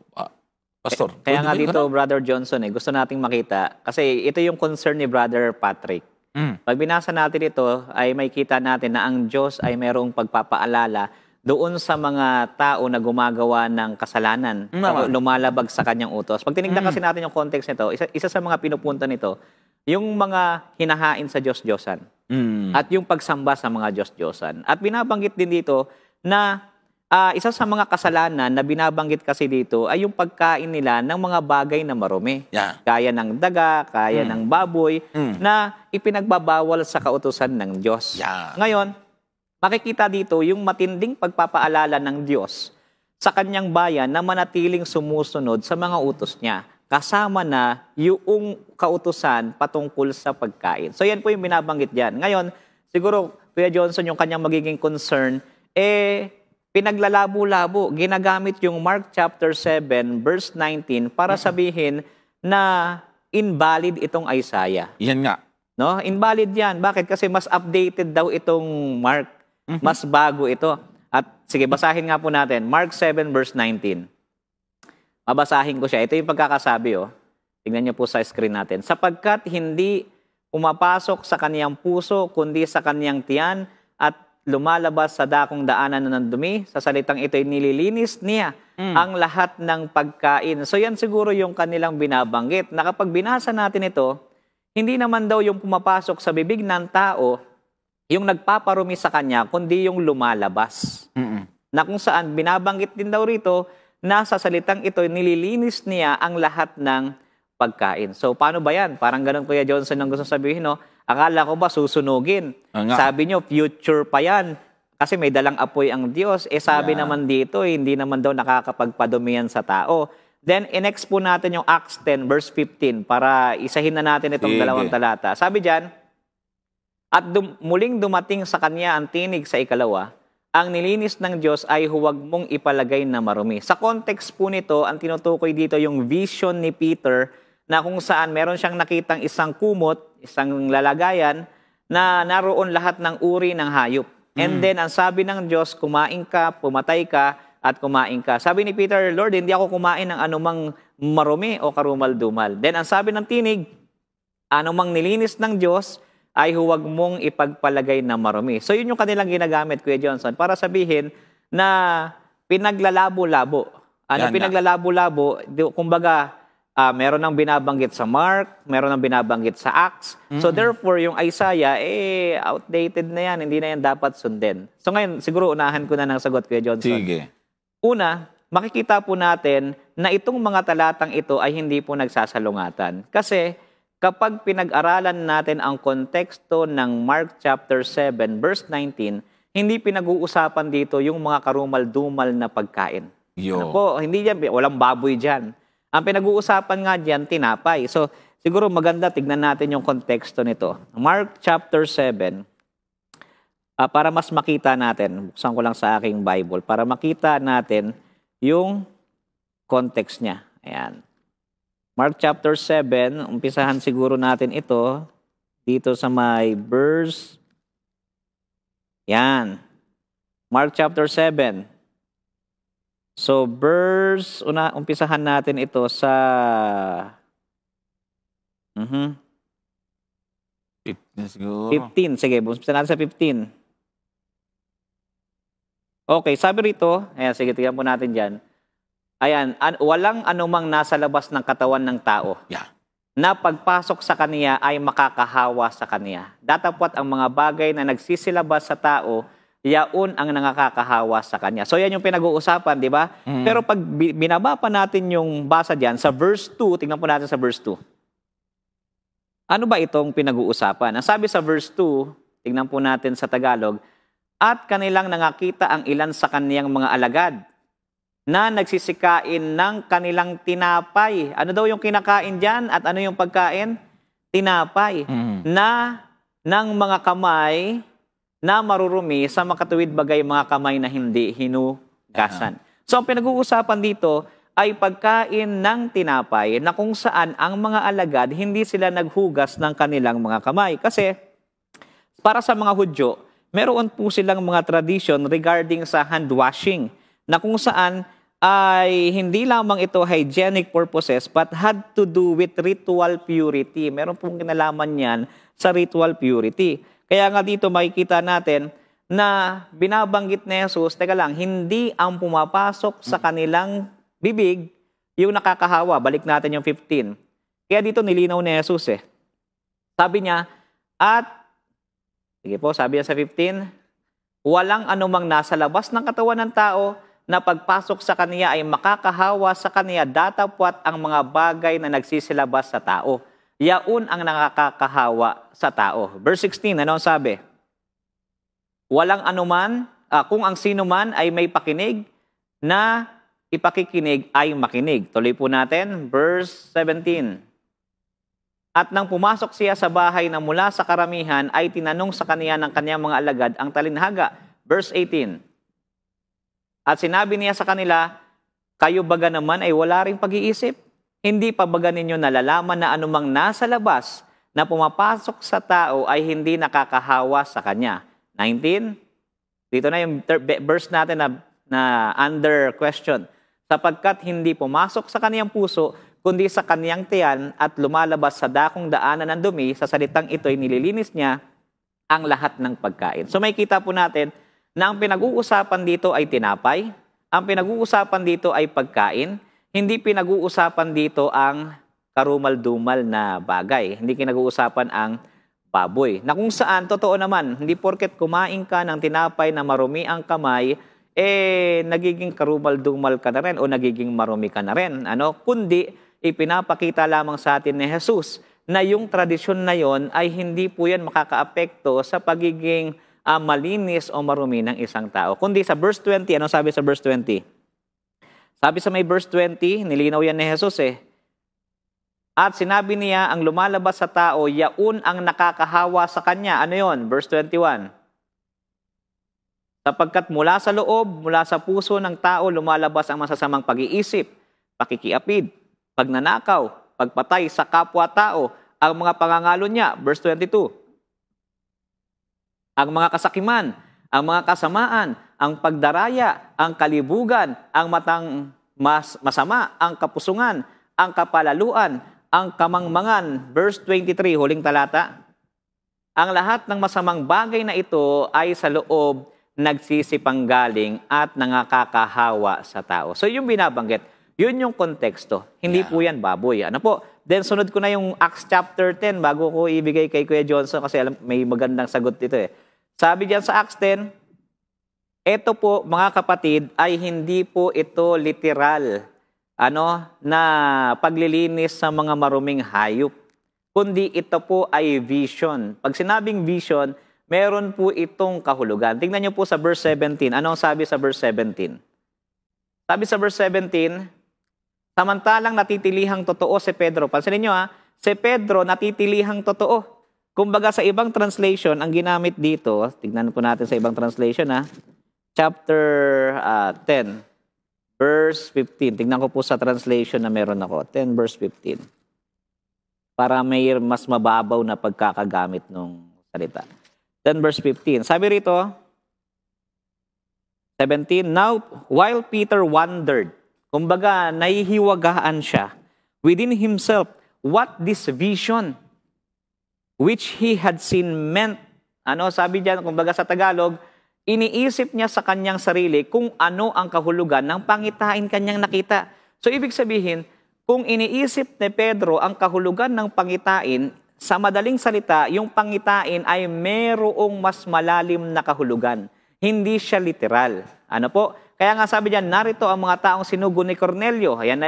Pastor. Kaya nga dito, Brother Johnson, gusto nating makita. Kasi ito yung concern ni Brother Patrick. Pag binasa natin ito, ay may kita natin na ang Diyos ay mayroong pagpapaalala doon sa mga tao na gumagawa ng kasalanan, lumalabag sa kanyang utos. Pag tinignan kasi natin yung context nito, isa sa mga pinupunta nito, yung mga hinahain sa Diyos-Diyosan at yung pagsamba sa mga Diyos-Diyosan. At binabanggit din dito na isa sa mga kasalanan na binabanggit kasi dito ay yung pagkain nila ng mga bagay na marumi. Yeah. Kaya ng daga, kaya ng baboy, na ipinagbabawal sa kautusan ng Diyos. Yeah. Ngayon, makikita dito yung matinding pagpapaalala ng Diyos sa kanyang bayan na manatiling sumusunod sa mga utos niya. Kasama na yung kautusan patungkol sa pagkain. So yan po yung binabanggit dyan. Ngayon, siguro, Kuya Johnson, yung kanyang magiging concern, pinaglalabo-labo. Ginagamit yung Mark chapter 7, verse 19 para sabihin na invalid itong Isaiah. Yan nga. No? Invalid yan. Bakit? Kasi mas updated daw itong Mark. Mas bago ito. At sige, basahin nga po natin. Mark 7, verse 19. Mabasahin ko siya. Ito yung pagkakasabi. Tingnan niyo po sa screen natin. Sapagkat hindi pumapasok sa kaniyang puso, kundi sa kaniyang tiyan, at lumalabas sa dakong daanan ng dumi. Sa salitang ito'y nililinis niya ang lahat ng pagkain. So yan siguro yung kanilang binabanggit. Na kapag binasa natin ito, hindi naman daw yung pumapasok sa bibig ng tao, yung nagpaparumi sa kanya, kundi yung lumalabas. Na kung saan binabanggit din daw rito, na sa salitang ito'y nililinis niya ang lahat ng pagkain. So paano ba yan? Parang ganun Kuya Johnson ang gusto sabihin, no? Akala ko ba susunugin? Sabi nyo, future pa yan. Kasi may dalang apoy ang Diyos. Sabi naman dito, hindi naman daw nakakapagpadumi yan sa tao. Then, inext po natin yung Acts 10, verse 15, para isahin na natin itong dalawang talata. Sabi dyan, at muling dumating sa kanya ang tinig sa ikalawa, ang nilinis ng Diyos ay huwag mong ipalagay na marumi. Sa context po nito, ang tinutukoy dito yung vision ni Peter, na kung saan meron siyang nakitang isang kumot, isang lalagayan, na naroon lahat ng uri ng hayop. And then, ang sabi ng Diyos, kumain ka, pumatay ka, at kumain ka. Sabi ni Peter, Lord, hindi ako kumain ng anumang marumi o karumal-dumal. Then, ang sabi ng tinig, anumang nilinis ng Diyos, ay huwag mong ipagpalagay na marumi. So, yun yung kanilang ginagamit, Kuya Johnson, para sabihin na pinaglalabo-labo. Pinaglalabo-labo, kumbaga, meron nang binabanggit sa Mark, meron nang binabanggit sa Acts. So therefore, yung Isaiah, outdated na yan. Hindi na yan dapat sundin. So ngayon, siguro unahan ko na ng sagot, Kuya Johnson. Sige. Una, makikita po natin na itong mga talatang ito ay hindi po nagsasalungatan. Kasi kapag pinag-aralan natin ang konteksto ng Mark chapter 7, verse 19, hindi pinag-uusapan dito yung mga karumal-dumal na pagkain. Ako, hindi yan, walang baboy dyan. Ang pinag-uusapan nga diyan, tinapay. So, siguro maganda tignan natin yung konteksto nito. Mark chapter 7, para mas makita natin, buksan ko lang sa aking Bible, para makita natin yung context niya. Ayan. Mark chapter 7, umpisahan siguro natin ito dito sa may verse. Yan. Mark chapter 7. So, umpisahan natin ito sa 15 siguro. 15. Sige, umpisahan natin sa 15. Okay, sabi rito, ayan, sige, tingnan po natin dyan. Ayan, walang anumang nasa labas ng katawan ng tao na pagpasok sa kaniya ay makakahawa sa kaniya. Datapwat ang mga bagay na nagsisilabas sa tao, yaon ang nangakakahawa sa kanya. So yan yung pinag-uusapan, di ba? Pero pag binaba pa natin yung basa dyan, sa verse 2, tingnan po natin sa verse 2. Ano ba itong pinag-uusapan? Ang sabi sa verse 2, tingnan po natin sa Tagalog, at kanilang nangakita ang ilan sa kaniyang mga alagad na nagsisikain ng kanilang tinapay. Ano daw yung kinakain dyan at ano yung pagkain? Tinapay. Na ng mga kamay na marurumi sa makatuwid bagay mga kamay na hindi hinugasan. So ang pinag-uusapan dito ay pagkain ng tinapay na kung saan ang mga alagad hindi sila naghugas ng kanilang mga kamay. Kasi para sa mga Hudyo, meron po silang mga tradition regarding sa hand washing na kung saan ay hindi lamang ito hygienic purposes but had to do with ritual purity. Meron pong kinalaman yan sa ritual purity. Kaya nga dito makikita natin na binabanggit ni Jesus, teka lang, hindi ang pumapasok sa kanilang bibig yung nakakahawa. Balik natin yung 15. Kaya dito nilinaw ni Jesus Sabi niya, at, sige po, sabi niya sa 15, walang anumang nasa labas ng katawan ng tao na pagpasok sa kaniya ay makakahawa sa kaniya datapwat ang mga bagay na nagsisilabas sa tao. Yaon ang nakakahawa sa tao. Verse 16, ano ang sabi? Walang anuman, kung ang sino man ay may pakinig, na ipakikinig ay makinig. Tuloy po natin, verse 17. At nang pumasok siya sa bahay na mula sa karamihan, ay tinanong sa kaniya ng kaniyang mga alagad ang talinhaga. Verse 18. At sinabi niya sa kanila, kayo baga naman ay wala ring pag-iisip? Hindi pa baga ninyo nalalaman na anumang nasa labas na pumapasok sa tao ay hindi nakakahawa sa kanya? 19. Dito na yung verse natin na under question. Sapagkat hindi pumasok sa kaniyang puso, kundi sa kaniyang tiyan at lumalabas sa dakong daanan ng dumi, sa salitang ito'y nililinis niya ang lahat ng pagkain. So may kita po natin na ang pinag-uusapan dito ay tinapay, ang pinag-uusapan dito ay pagkain, hindi pinag-uusapan dito ang karumal-dumal na bagay, hindi pinag-uusapan ang baboy. Na kung saan, totoo naman, hindi porket kumain ka ng tinapay na marumi ang kamay, nagiging karumal-dumal ka na rin o nagiging marumi ka na rin. Kundi, ipinapakita lamang sa atin ni Jesus na yung tradisyon na yon ay hindi po yan makakaapekto sa pagiging malinis o marumi ng isang tao. Kundi sa verse 20, ano sabi sa verse 20? Sabi sa may verse 20, nilinaw yan ni Jesus At sinabi niya, ang lumalabas sa tao, yaon ang nakakahawa sa kanya. Ano yon? Verse 21. Sapagkat mula sa loob, mula sa puso ng tao, lumalabas ang masasamang pag-iisip, pakikiapid, pagnanakaw, pagpatay sa kapwa-tao, ang mga pangangalo niya. Verse 22. Ang mga kasakiman, ang mga kasamaan, ang pagdaraya, ang kalibugan, ang matang masama, ang kapusungan, ang kapalaluan, ang kamangmangan. Verse 23, huling talata. Ang lahat ng masamang bagay na ito ay sa loob nagsisipanggaling at nangakakahawa sa tao. So yung binabanggit, yun yung konteksto. Hindi po yan baboy. Then sunod ko na yung Acts chapter 10 bago ko ibigay kay Kuya Johnson kasi alam, may magandang sagot dito Sabi diyan sa Acts 10, ito po mga kapatid ay hindi po ito literal na paglilinis sa mga maruming hayop. Kundi ito po ay vision. Pag sinabing vision, meron po itong kahulugan. Tingnan niyo po sa verse 17. Ano ang sabi sa verse 17? Sabi sa verse 17, samantalang natitilihang totoo si Pedro. Pansinin niyo si Pedro natitilihang totoo. Kumbaga sa ibang translation, ang ginamit dito, tignan po natin sa ibang translation chapter 10, verse 15. Tignan ko po sa translation na meron ako, 10 verse 15. Para may mas mababaw na pagkakagamit ng salita. 10 verse 15. Sabi rito, 17, now while Peter wondered, kumbaga nahihiwagaan siya, within himself, what this vision which he had seen meant. Sabi diyan, kumbaga sa Tagalog, iniisip niya sa kanyang sarili kung ano ang kahulugan ng pangitain kanyang nakita. So ibig sabihin, kung iniisip ni Pedro ang kahulugan ng pangitain, sa madaling salita, yung pangitain ay merong mas malalim na kahulugan. Hindi siya literal. Kaya nga sabi diyan, narito ang mga taong sinugo ni Cornelio. Yan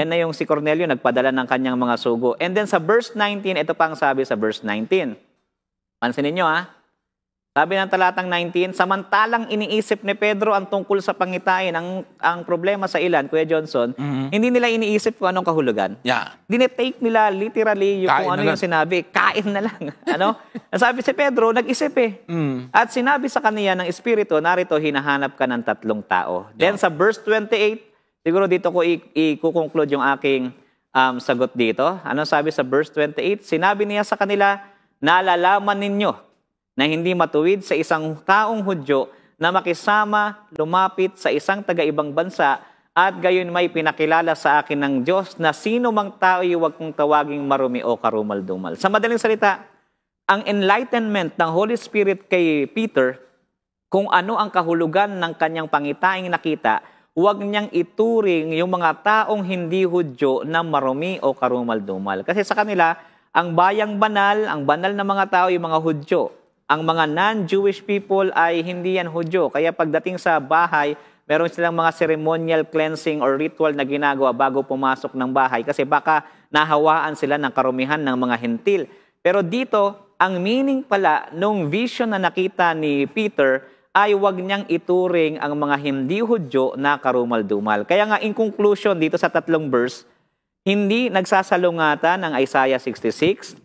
na yung si Cornelio nagpadala ng kanyang mga sugo. And then sa verse 19, ito pa ang sabi sa verse 19. Pansinin nyo Sabi ng talatang 19, samantalang iniisip ni Pedro ang tungkol sa pangitain, ang problema sa ilan, Kuya Johnson, hindi nila iniisip kung anong kahulugan. Yeah. Dinetake nila literally kung ano yung sinabi. Kain na lang. Sabi si Pedro, nag-isip At sinabi sa kaniya ng Espiritu, narito hinahanap ka ng 3 tao. Then sa verse 28, siguro dito ko i-conclude yung aking sagot dito. Ano sabi sa verse 28? Sinabi niya sa kanila, nalalaman ninyo na hindi matuwid sa isang taong Hudyo na makisama, lumapit sa isang taga-ibang bansa at gayon may pinakilala sa akin ng Diyos na sino mang tao ay huwag kong tawaging marumi o karumal-dumal. Sa madaling salita, ang enlightenment ng Holy Spirit kay Peter, kung ano ang kahulugan ng kanyang pangitaing nakita, huwag niyang ituring yung mga taong hindi Hudyo na marumi o karumal-dumal. Kasi sa kanila, ang bayang banal, ang banal na mga tao, yung mga Hudyo. ang mga non-Jewish people ay hindi yan Hudyo. Kaya pagdating sa bahay, meron silang mga ceremonial cleansing or ritual na ginagawa bago pumasok ng bahay kasi baka nahawaan sila ng karumihan ng mga hentil. Pero dito, ang meaning pala nung vision na nakita ni Peter ay wag niyang ituring ang mga hindi Hudyo na karumal-dumal. Kaya nga in conclusion dito sa tatlong verse, hindi nagsasalungatan ng Isaiah 66,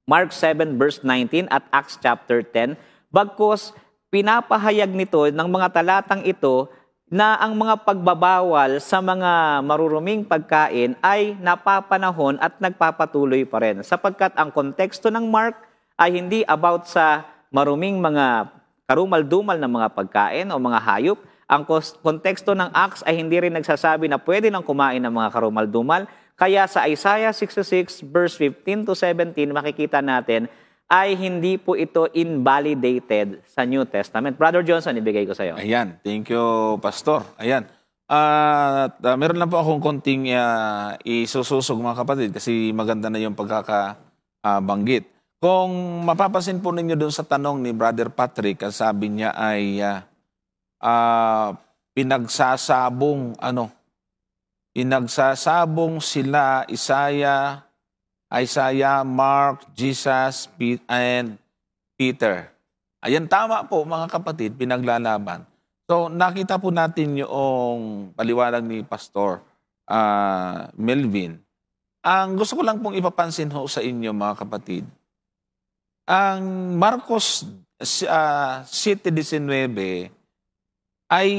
Mark 7 verse 19 at Acts chapter 10, bagkus pinapahayag nito ng mga talatang ito na ang mga pagbabawal sa mga maruruming pagkain ay napapanahon at nagpapatuloy pa rin. Sapagkat ang konteksto ng Mark ay hindi about sa maruming mga karumal-dumal na mga pagkain o mga hayop. Ang konteksto ng Acts ay hindi rin nagsasabi na pwede nang kumain ng mga karumal-dumal. Kaya sa Isaiah 66 verse 15 to 17, makikita natin ay hindi po ito invalidated sa New Testament. Brother Johnson, ibigay ko sa iyo. Ayan, thank you, Pastor. Ayan. Meron lang po akong konting isususog mga kapatid kasi maganda na yung pagkakabanggit. Kung mapapansin po ninyo doon sa tanong ni Brother Patrick, ang sabi niya ay pinagsasabong sila Isaiah, Mark, Jesus, and Peter. Ayan, tama po mga kapatid, pinaglalaban. So nakita po natin yung paliwanag ni Pastor Melvin. Ang gusto ko lang pong ipapansin ho sa inyo mga kapatid, ang Marcos 7:19 ay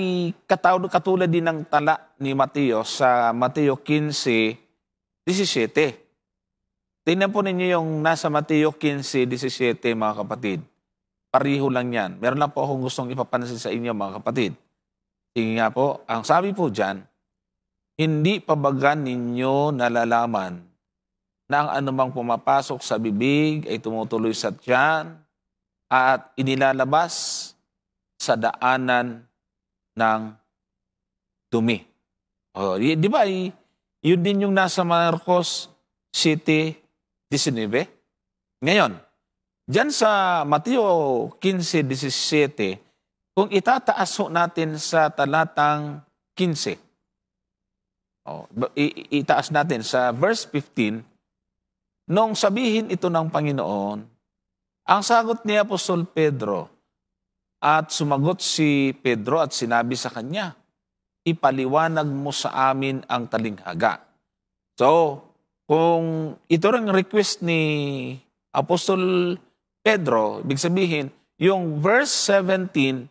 katulad din ng tala ni Mateo sa Mateo 15:17. Tingnan po ninyo yung nasa Mateo 15:17 mga kapatid. Pariho lang yan. Meron lang po akong gustong ipapansin sa inyo mga kapatid. Sige nga po, ang sabi po dyan, hindi pa baga ninyo nalalaman na ang anumang pumapasok sa bibig ay tumutuloy sa tiyan at inilalabas sa daanan ng dumi. Di ba, yun din yung nasa Marcos 7:19. Ngayon, diyan sa Mateo 15:17, kung itataas natin sa talatang 15, itaas natin sa verse 15, nung sabihin ito ng Panginoon, ang sagot ni Apostol Pedro, at sumagot si Pedro at sinabi sa kanya, ipaliwanag mo sa amin ang talinghaga. So, kung ito ring request ni Apostol Pedro, ibig sabihin, yung verse 17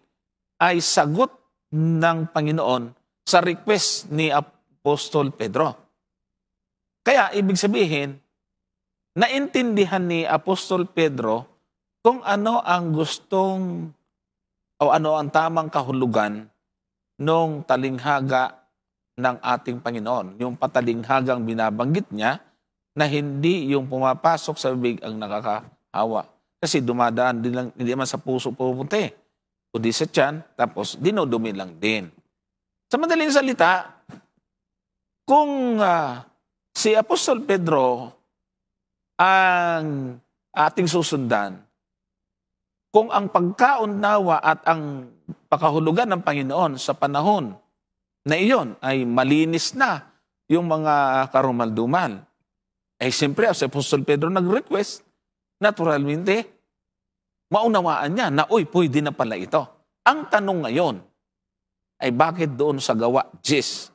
ay sagot ng Panginoon sa request ni Apostol Pedro. Kaya, ibig sabihin, naintindihan ni Apostol Pedro kung ano ang gustong o ano ang tamang kahulugan nung talinghaga ng ating Panginoon. Yung patalinghagang binabanggit niya na hindi yung pumapasok sa bibig ang nakakahawa. Kasi dumadaan din lang, hindi man sa puso pupunta kundi sa tiyan, tapos dinudumi lang din. Sa madaling salita, kung si Apostol Pedro ang ating susundan, kung ang pagkaunawa at ang pakahulugan ng Panginoon sa panahon na iyon ay malinis na yung mga karumal-dumal, siyempre, si Apostol Pedro nag-request, naturalmente, maunawaan niya na, pwede na pala ito. Ang tanong ngayon ay bakit doon sa gawa 10,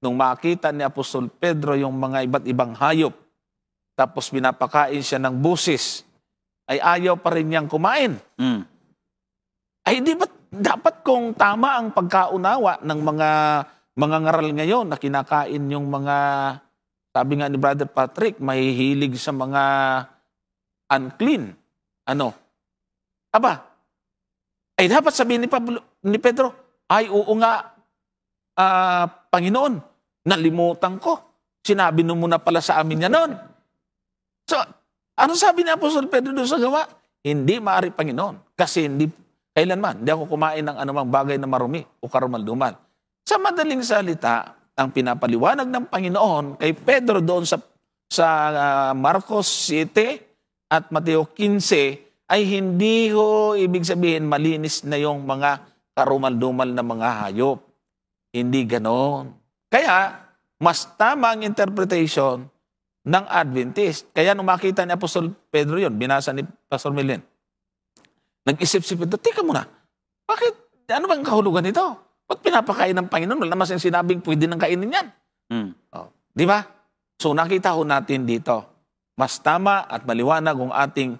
nung makita ni Apostol Pedro yung mga iba't ibang hayop, tapos pinapakain siya ng busis, ay ayaw pa rin niyang kumain. Ay di ba dapat kung tama ang pagkaunawa ng mga ngaral ngayon na kinakain yung mga, sabi nga ni Brother Patrick, mahihilig sa mga unclean. Ay dapat sabihin ni Pedro, ay oo nga, Panginoon, nalimutan ko. Sinabi mo na pala sa amin yan noon. So, ano sabi ni Apostol Pedro doon sa gawa? Hindi maaari, Panginoon. Kasi kailanman, hindi ako kumain ng anumang bagay na marumi o karumal-dumal. Sa madaling salita, ang pinapaliwanag ng Panginoon kay Pedro doon sa Marcos 7 at Mateo 15 ay hindi ho ibig sabihin malinis na yung mga karumal-dumal na mga hayop. Hindi ganon. Kaya, mas tama ang interpretation ng Adventist. Kaya nung makita ni Apostol Pedro yun, binasa ni Pastor Milen, nag-isip-isip ito, teka muna, bakit, ano bang kahulugan nito? Ba't pinapakain ng Panginoon? Wala naman siyang sinabing pwede nang kainin yan. Oh, di ba? So nakita ho natin dito, mas tama at maliwanag ang ating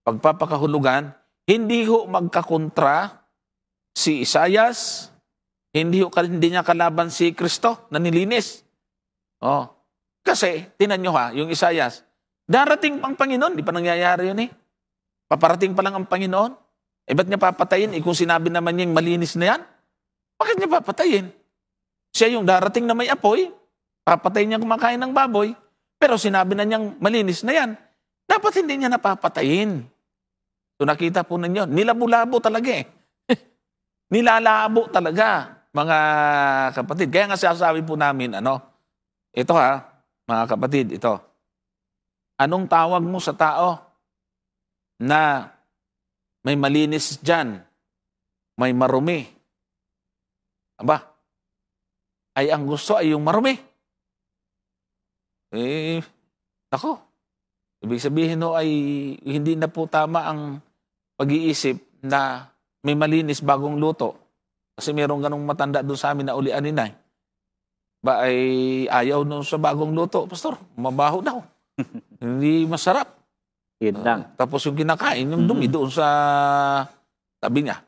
pagpapakahulugan, hindi ho magkakontra si Isaias, hindi niya kalaban si Kristo na nilinis. Oh, kasi, tinan nyo ha, yung Isaias, darating pang Panginoon, di pa nangyayari yun eh. Paparating pa lang ang Panginoon. Eh, ba't niya papatayin? Eh, kung sinabi naman niya malinis na yan, bakit niya papatayin? Siya yung darating na may apoy, papatayin niya kumakain ng baboy, pero sinabi na niyang malinis na yan, dapat hindi niya napapatayin. So nakita po ninyo, nilabo-labo talaga eh. Nilalabo talaga, mga kapatid. Kaya nga sasabi po namin, ito ha, mga kapatid, ito. Anong tawag mo sa tao na may malinis dyan, may marumi? Aba, ay ang gusto ay yung marumi. Ako, ibig sabihin ay hindi na po tama ang pag-iisip na may malinis bagong luto. Kasi mayroong ganong matanda doon sa amin na ulian ni Nay. Ba ay ayaw no sa bagong luto, Pastor, mabaho daw. Hindi masarap. Yun lang. Tapos yung kinakain, yung dumi doon sa tabi niya.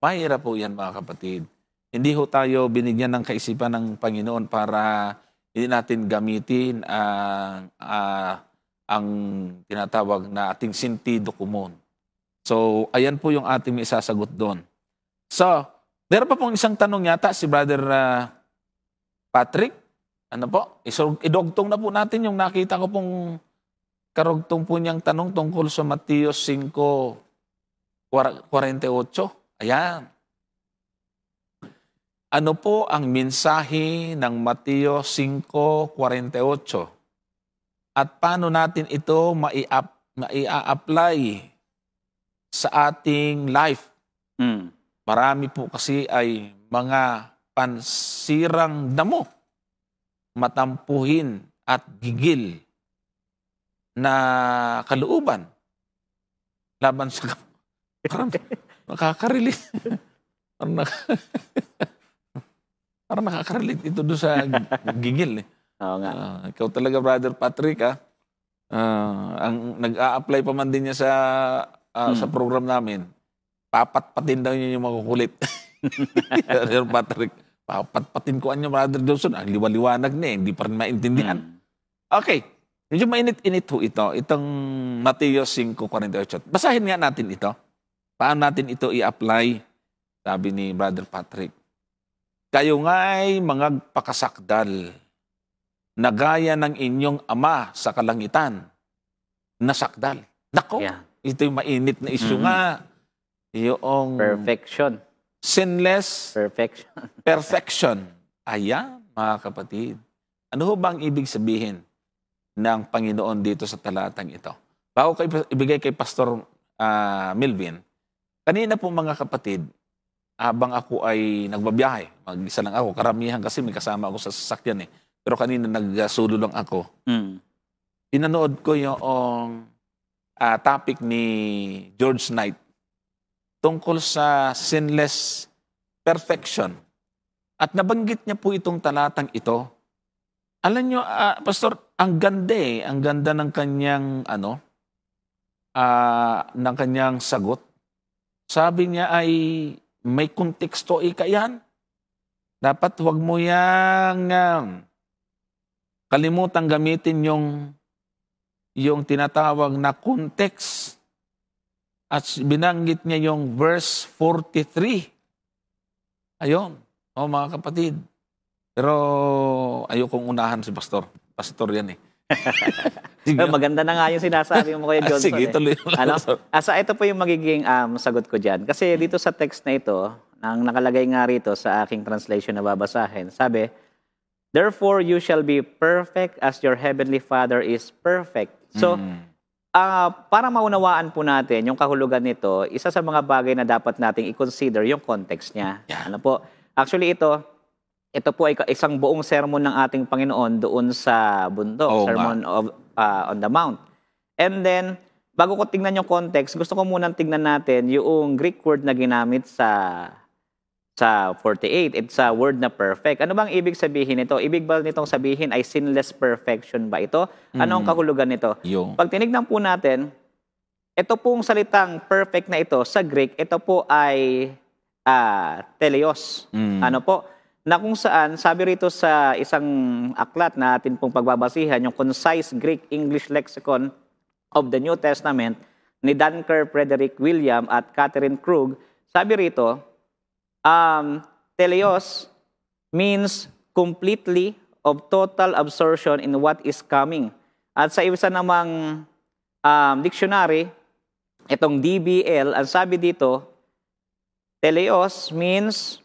Mahirap po yan, mga kapatid. Hindi ho tayo binigyan ng kaisipan ng Panginoon para hindi natin gamitin ang tinatawag na ating sentido común. So, ayan po yung ating isasagot doon. So, meron pa pong isang tanong yata si Brother Patrick. Ano po? Idugtong na po natin yung nakita ko pong karugtong po niyang tanong tungkol sa Mateo 5:48. Ayan. Ano po ang mensahe ng Mateo 5:48? At paano natin ito maia-apply sa ating life? Marami po kasi ay mga pansirang damo, matampuhin at gigil na kalooban laban sa parang nakaka-relate. Parang nakaka-relate ito doon sa gigil. Oo nga. Ikaw talaga, Brother Patrick, ang nag-a-apply pa man din niya sa program namin. Papatpatin daw niya yung makukulit. Brother Patrick, papatpatin ko niya, Brother Johnson. Ang liwaliwanag na hindi pa rin maintindihan. Okay. Medyo mainit-init ho ito. Itong Mateo 5:48. Basahin nga natin ito. Paano natin ito i-apply? Sabi ni Brother Patrick. Kayo nga'y mga pakasakdal na gaya ng inyong ama sa kalangitan na sakdal. Nako, ito yung mainit na issue nga. Yung perfection. Sinless perfection. Ayan, mga kapatid. Ano ho bang ibig sabihin ng Panginoon dito sa talatang ito? Bago ko ibigay kay Pastor Melvin, kanina po mga kapatid, habang ako ay nagbabiyahe, mag-isa lang ako, karamihan kasi may kasama ako sa sasakyan eh. Pero kanina nagsulo lang ako. Pinanood ko yung topic ni George Knight tungkol sa sinless perfection. At nabanggit niya po itong talatang ito. Alam niyo, Pastor, ang ganda eh. Ang ganda ng kanyang, ng kanyang sagot. Sabi niya ay may konteksto yan. Dapat huwag mo yang kalimutan gamitin yung tinatawag na context. At binanggit niya yung verse 43. Ayun. Mga kapatid. Pero ayokong unahan si Pastor. Pastor yan eh. Maganda na nga yung sinasabi mo Kuya Johnson. Sige, tuloy. Ito po yung magiging sagot ko dyan. Kasi dito sa text na ito, ang nakalagay nga rito sa aking translation na babasahin, sabi, therefore you shall be perfect as your heavenly Father is perfect. So, Para maunawaan po natin yung kahulugan nito, isa sa mga bagay na dapat nating i-consider yung context niya. Yeah. Ano po? Actually, ito po ay isang buong sermon ng ating Panginoon doon sa bundok, Oo Sermon on the Mount. And then, bago ko tingnan yung context, gusto ko munang tingnan natin yung Greek word na ginamit sa 48. It's a word na perfect. Ano bang ibig sabihin nito? Ibig ba nitong sabihin ay sinless perfection ba ito? Ano ang kahulugan nito? Yung. Pag tinignan po natin, ito pong salitang perfect na ito sa Greek, ito po ay teleos. Ano po? Na kung saan, sabi rito sa isang aklat na atin pong pagbabasihan, yung Concise Greek English Lexicon of the New Testament ni Dunker Frederick William at Catherine Krug, sabi rito, teleos means completely of total absorption in what is coming. At sa isa namang dictionary, itong DBL, ang sabi dito, teleos means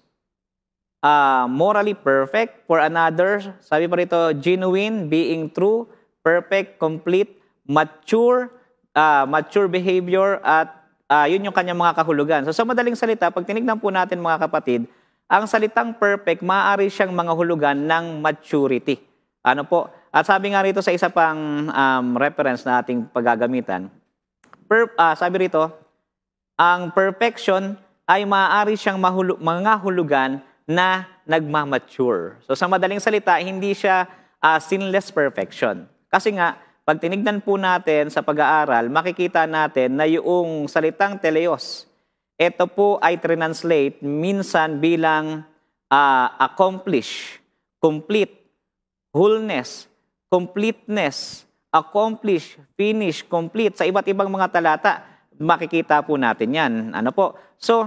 morally perfect. For another, sabi pa rito, genuine, being true, perfect, complete, mature behavior, at yun yung kanyang mga kahulugan. So sa madaling salita, pag tinignan po natin mga kapatid, ang salitang perfect, maaari siyang mga hulugan ng maturity. Ano po? At sabi nga rito sa isa pang reference na ating paggagamitan, sabi rito, ang perfection ay maaari siyang mga hulugan na nagmamature. So sa madaling salita, hindi siya sinless perfection. Kasi nga, pag tinignan po natin sa pag-aaral, makikita natin na yung salitang teleos, ito po ay translate minsan bilang accomplish, complete, wholeness, completeness, accomplish, finish, complete. Sa iba't ibang mga talata, makikita po natin yan. Ano po? So,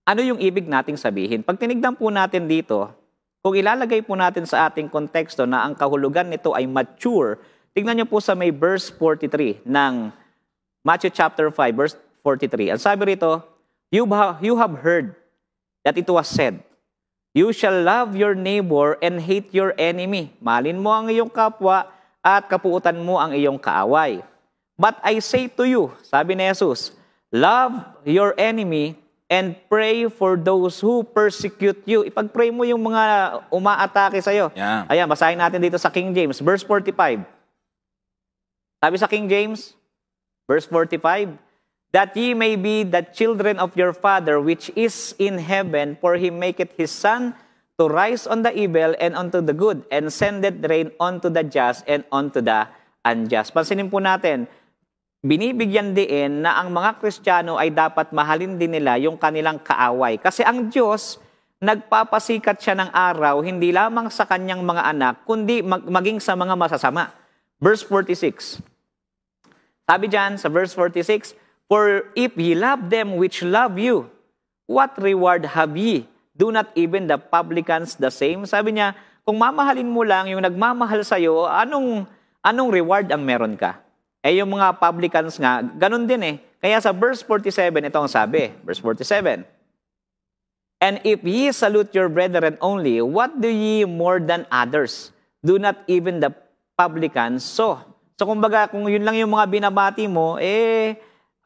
ano yung ibig nating sabihin? Pag tinignan po natin dito, kung ilalagay po natin sa ating konteksto na ang kahulugan nito ay mature, tignan niyo po sa may verse 43 ng Matthew chapter 5, verse 43. Ang sabi rito, you have heard that it was said, you shall love your neighbor and hate your enemy. Mahalin mo ang iyong kapwa at kapuutan mo ang iyong kaaway. But I say to you, sabi ni Jesus, love your enemy and pray for those who persecute you. Ipag-pray mo yung mga umaatake sa'yo. Yeah. Ayan, basahin natin dito sa King James, verse 45. Sabi sa King James, verse 45, that ye may be the children of your Father which is in heaven, for he maketh his sun to rise on the evil and unto the good, and sendeth rain unto the just and unto the unjust. Pansinin po natin, binibigyan din na ang mga Kristiyano ay dapat mahalin din nila yung kanilang kaaway. Kasi ang Diyos, nagpapasikat siya ng araw, hindi lamang sa kanyang mga anak, kundi maging sa mga masasama. Verse 46. Sabi dyan sa verse 46, for if ye love them which love you, what reward have ye? Do not even the publicans the same? Sabi niya, kung mamahalin mo lang yung nagmamahal sa'yo, anong reward ang meron ka? Eh yung mga publicans nga, ganun din eh. Kaya sa verse 47, ito ang sabi. Verse 47. And if ye salute your brethren only, what do ye more than others? Do not even the publicans so. So kumbaga, kung yun lang yung mga binabati mo,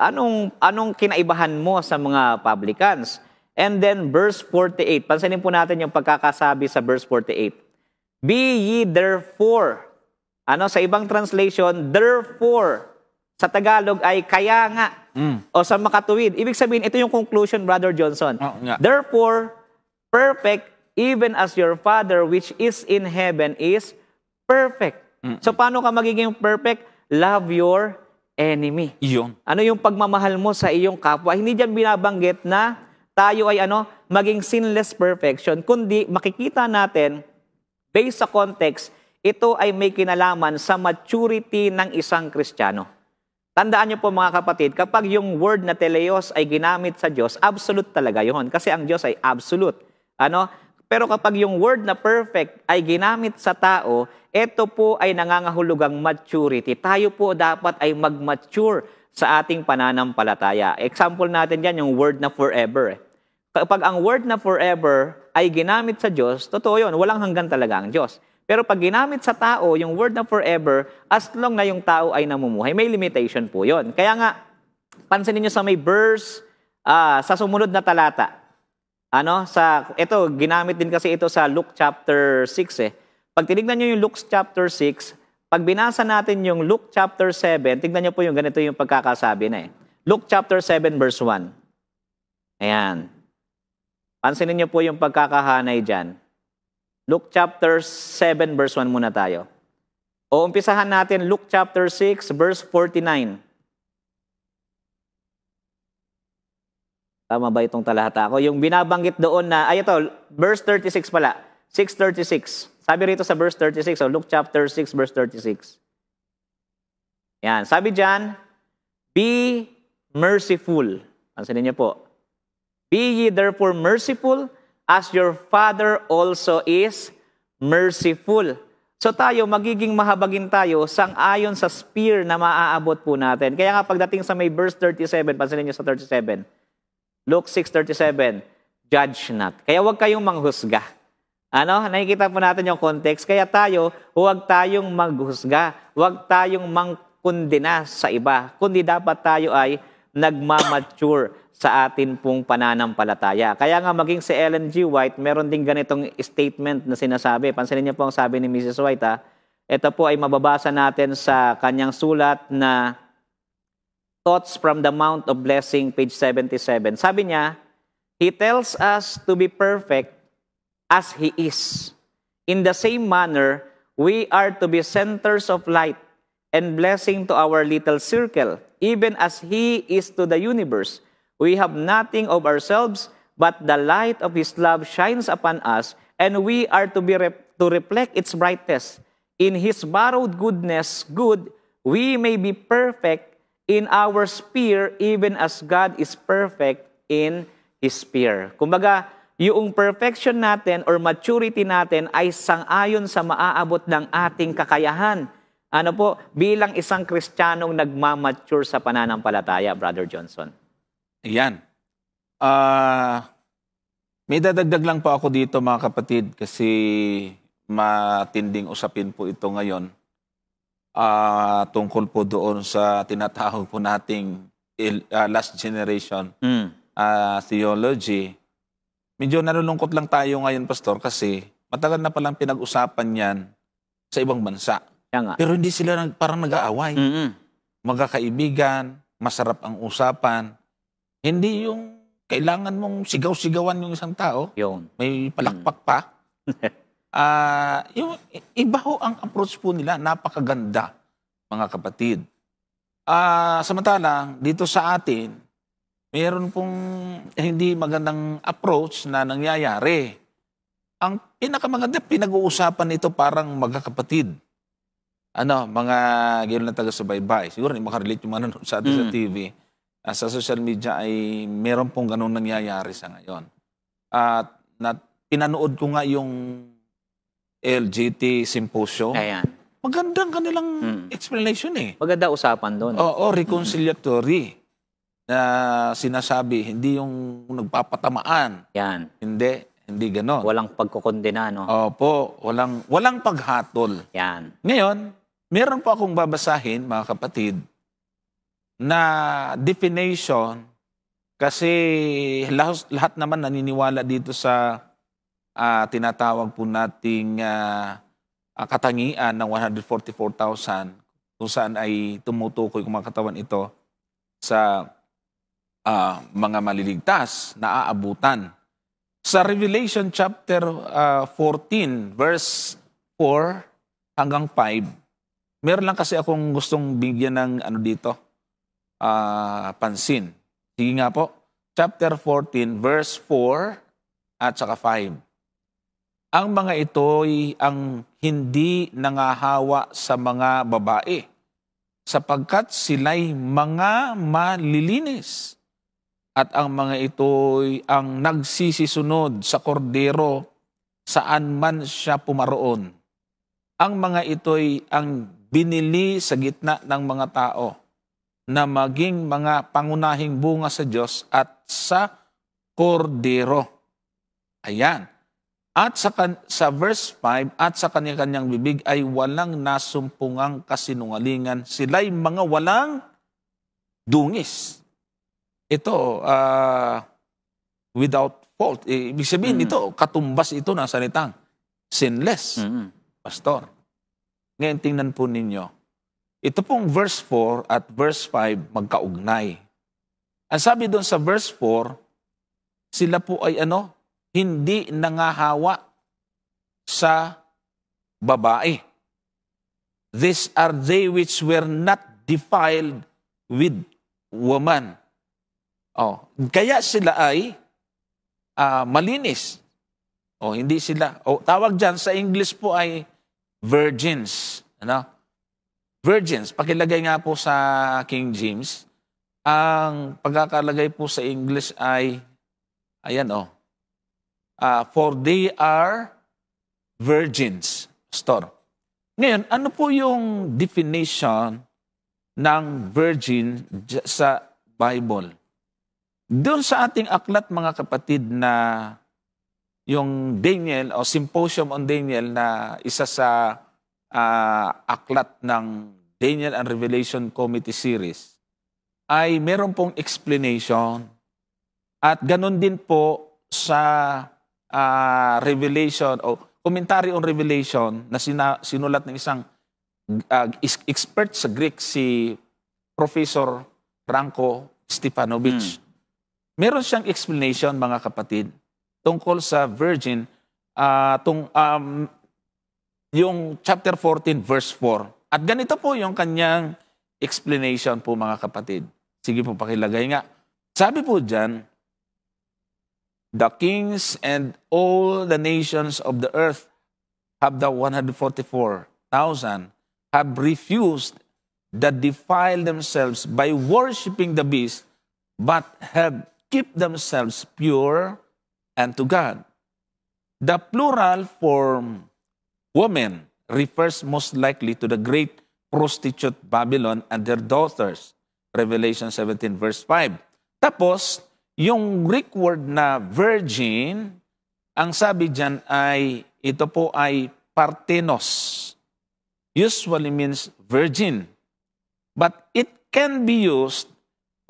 anong kinaibahan mo sa mga publicans? And then verse 48. Pansinin po natin yung pagkakasabi sa verse 48. Be ye therefore. Sa ibang translation, therefore, sa Tagalog ay kaya nga, o sa makatuwid. Ibig sabihin, ito yung conclusion, Brother Johnson. Therefore, perfect, even as your Father which is in heaven is perfect. So, paano ka magiging perfect? Love your enemy. Iyon. Ano yung pagmamahal mo sa iyong kapwa? Hindi dyan binabanggit na tayo ay maging sinless perfection, kundi makikita natin, based sa context, ito ay may kinalaman sa maturity ng isang Kristiyano. Tandaan niyo po mga kapatid, kapag yung word na teleos ay ginamit sa Diyos, absolute talaga yun. Kasi ang Diyos ay absolute. Pero kapag yung word na perfect ay ginamit sa tao, ito po ay nangangahulugang maturity. Tayo po dapat ay mag-mature sa ating pananampalataya. Example natin dyan, yung word na forever. Kapag ang word na forever ay ginamit sa Diyos, totoo yun, walang hanggan talaga ang Diyos. Pero pag ginamit sa tao, yung word na forever, as long na yung tao ay namumuhay, may limitation po yon. Kaya nga, pansinin nyo sa may verse, sa sumunod na talata. Ito, ginamit din kasi ito sa Luke chapter 6 eh. Pag tinignan nyo yung Luke chapter 6, pag binasa natin yung Luke chapter 7, tignan nyo po yung ganito yung pagkakasabi na eh. Luke chapter 7 verse 1. Ayan. Pansinin nyo po yung pagkakahanay dyan. Luke chapter 7 verse 1 muna tayo. O umpisahan natin Luke chapter 6 verse 49. Tama ba itong talata ko? Yung binabanggit doon na, ito, verse 36 pala. 6:36. Sabi rito sa verse 36, Luke chapter 6 verse 36. Yan, sabi dyan, be merciful. Pansinin niyo po. Be ye therefore merciful, as your Father also is merciful. So tayo, magiging mahabagin tayo sang-ayon sa sphere na maaabot po natin. Kaya nga pagdating sa may verse 37, pansinin niyo sa 37, Luke 6:37, judge not. Kaya huwag kayong manghusga. Nakikita po natin yung context. Kaya tayo, huwag tayong maghusga. Huwag tayong mangkundina sa iba. Kundi dapat tayo ay nagmamature sa atin pong pananampalataya. Kaya nga maging si Ellen G. White, meron din ganitong statement na sinasabi. Pansinin niyo po ang sabi ni Mrs. White. Ito po ay mababasa natin sa kanyang sulat na Thoughts from the Mount of Blessing, page 77. Sabi niya, He tells us to be perfect as He is. In the same manner, we are to be centers of light and blessing to our little circle, even as He is to the universe. We have nothing of ourselves, but the light of His love shines upon us, and we are to reflect its brightness. In His borrowed goodness, we may be perfect in our sphere, even as God is perfect in His sphere. Kumbaga, yung perfection natin or maturity natin ay sang-ayon sa maaabot ng ating kakayahan. Bilang isang Kristiyanong nagmamature sa pananampalataya, Brother Johnson. Ayan. May dadagdag lang po ako dito mga kapatid kasi matinding usapin po ito ngayon. Tungkol po doon sa tinatawag po nating last generation theology. Medyo nalulungkot lang tayo ngayon, Pastor, kasi matagal na palang pinag-usapan yan sa ibang bansa. Pero hindi sila parang nag-aaway. Magkakaibigan, masarap ang usapan. Hindi yung kailangan mong sigaw-sigawan yung isang tao. May palakpak pa. Yung iba ho ang approach po nila, napakaganda, mga kapatid. Samantalang, dito sa atin, mayroon pong hindi magandang approach na nangyayari. Ang pinakamaganda, pinag-uusapan ito parang magkakapatid. Mga gano'n na taga-subaybay. Siguro hindi makarelate yung mga nanonood sa atin sa TV. Sa social media ay meron pong gano'n nangyayari sa ngayon. Pinanood ko nga yung LGT Symposium. Ayan. Magandang kanilang explanation eh. Maganda usapan doon. Oo, reconciliatory. Na sinasabi, hindi yung nagpapatamaan. Yan. Hindi ganon. Walang pagkukondena, no? Opo, walang paghatol. Yan. Ngayon, meron po akong babasahin, mga kapatid, na definition, kasi lahat naman naniniwala dito sa tinatawag po nating katangian ng 144,000, kung saan ay tumutukoy kung mga katawan ito sa mga maliligtas na aabutan. Sa Revelation chapter 14, verse 4 hanggang 5, meron lang kasi akong gustong bigyan ng dito, pansin. Sige nga po, chapter 14, verse 4 at saka 5. Ang mga ito'y ang hindi nangahawa sa mga babae, sapagkat sila'y mga malilinis. At ang mga ito'y ang nagsisisunod sa kordero saan man siya pumaroon. Ang mga ito'y ang binili sa gitna ng mga tao na maging mga pangunahing bunga sa Diyos at sa kordero. Ayan. At sa verse 5, at sa kanya-kanyang bibig ay walang nasumpungang kasinungalingan. Sila'y mga walang dungis. Ito, without fault. Ibig sabihin ito, katumbas ito ng salitang sinless, pastor. Ngayon, tingnan po ninyo. Ito pong verse 4 at verse 5 magkaugnay. Ang sabi doon sa verse 4, sila po ay hindi nangahawa sa babae. These are they which were not defiled with woman. Kaya sila ay malinis. Hindi sila. Tawag dyan sa English po ay virgins. Virgins. Pakilagay nga po sa King James. Ang pagkakalagay po sa English ay, ayan for they are virgins. Pastor. Ngayon, ano po yung definition ng virgin sa Bible? Doon sa ating aklat, mga kapatid, na yung Daniel o Symposium on Daniel na isa sa aklat ng Daniel and Revelation Committee Series, ay meron pong explanation at ganun din po sa Revelation o Commentary on Revelation na sinulat ng isang expert sa Greek, si Professor Ranko Stefanovic. Meron siyang explanation, mga kapatid, tungkol sa virgin, yung chapter 14 verse 4. At ganito po yung kanyang explanation po, mga kapatid. Sige po, pakilagay nga. Sabi po dyan, the kings and all the nations of the earth have the 144,000 have refused that defile themselves by worshiping the beast, but have keep themselves pure unto God. The plural form woman refers most likely to the great prostitute Babylon and their daughters. Revelation 17 verse 5. Tapos, yung Greek word na virgin, ang sabi dyan ay, ito po ay parthenos. Usually means virgin. But it can be used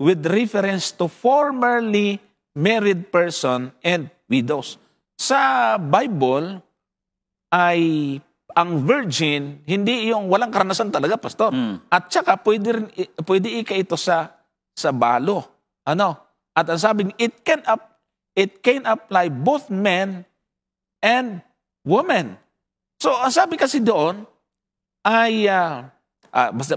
with reference to formerly married person and widows. Sa Bible, ay ang virgin, hindi yung walang karanasan talaga, pastor. At saka, pwede ito sa balo. At ang sabing, it can apply both men and women. So, ang sabi kasi doon ay,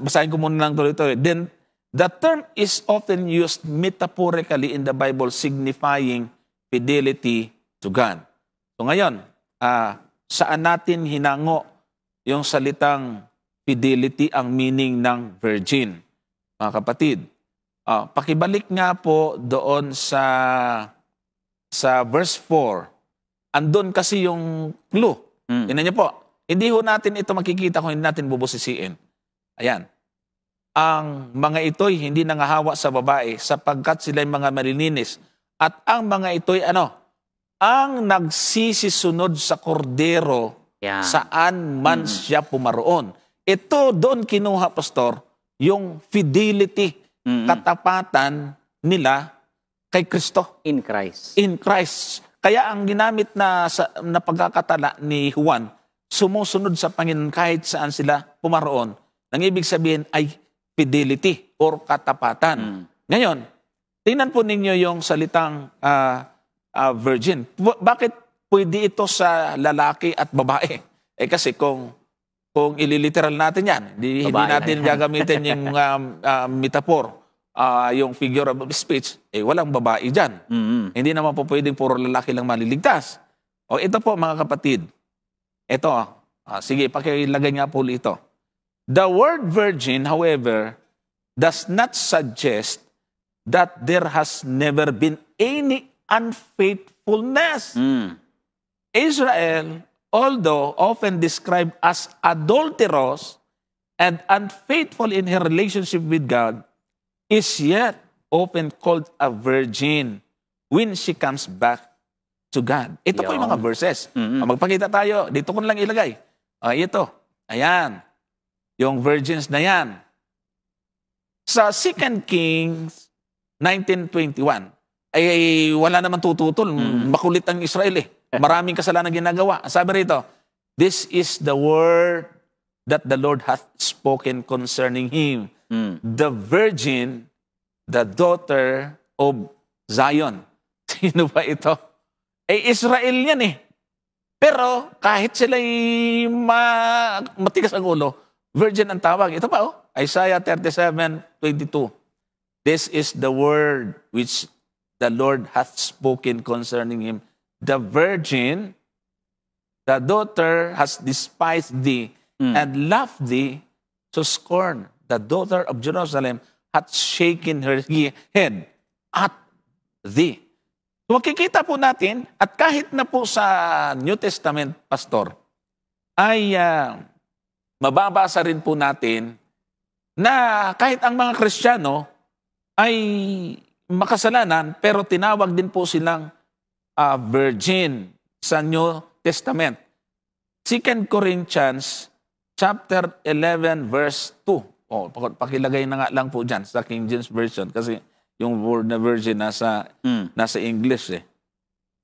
basahin ko muna lang ito. Then, the term is often used metaphorically in the Bible, signifying fidelity to God. So, ngayon, saan natin hinango yung salitang fidelity, ang meaning ng virgin? Mga kapatid, pakibalik nga po doon sa verse 4. Andun kasi yung clue. Tingnan niyo po. Hindi ho natin ito makikita kung hindi natin bubusisiin. Ayan. Ang mga ito'y hindi nangahawa sa babae sapagkat sila'y mga malilinis. At ang mga ito'y ang nagsisisunod sa kordero saan man siya pumaroon. Ito doon kinuha, pastor, yung fidelity, katapatan nila kay Kristo. In Christ. In Christ. Kaya ang ginamit na pagkakatala ni Juan, sumusunod sa Panginoon kahit saan sila pumaroon. Nang ibig sabihin ay fidelity or katapatan. Ngayon, tingnan po ninyo yung salitang virgin. Bakit pwede ito sa lalaki at babae? Kasi kung ililiteral natin yan, hindi natin gagamitin yung metaphor, yung figure of speech, walang babae dyan. Hindi naman po pwedeng puro lalaki lang maliligtas. Ito po, mga kapatid. Ito, sige, pakilagay nga po ito. The word virgin, however, does not suggest that there has never been any unfaithfulness. Israel, although often described as adulterous and unfaithful in her relationship with God, is yet often called a virgin when she comes back to God. Ito po yung mga verses. Magpakita tayo. Dito ko na lang ilagay. Ito. Ayan. Yung virgins na yan. Sa 2 Kings 19:21, ay wala naman tututol. Makulit ang Israel eh. Maraming kasalanan ginagawa. Sabi rito, this is the word that the Lord hath spoken concerning him. The virgin, the daughter of Zion. Sino ba ito? Israel yan eh. Pero kahit sila'y matigas ang ulo, virgin ang tawag. Ito pa Isaiah 37:22. This is the word which the Lord hath spoken concerning him. The virgin, the daughter has despised thee and laughed thee to scorn. The daughter of Jerusalem hath shaken her head at thee. So, makikita po natin, at kahit na po sa New Testament, Pastor, ay mababasa rin po natin na kahit ang mga Kristiyano ay makasalanan, pero tinawag din po silang virgin sa New Testament. 2 Corinthians chapter 11 verse 2. Pakilagay na nga lang po dyan sa King James Version kasi yung word na virgin nasa English eh.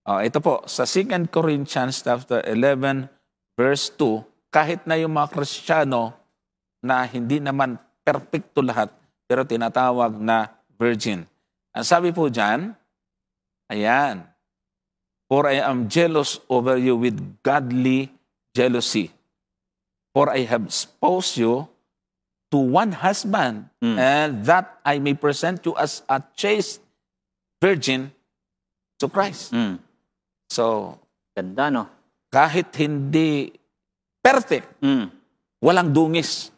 Ito po, sa 2 Corinthians chapter 11 verse 2, kahit na yung mga Kristiyano na hindi naman perfecto lahat, pero tinatawag na virgin. Ang sabi po dyan, ayan, for I am jealous over you with godly jealousy. For I have espoused you to one husband, and that I may present you as a chaste virgin to Christ. So, Ganda, no? kahit hindi perfect, walang dungis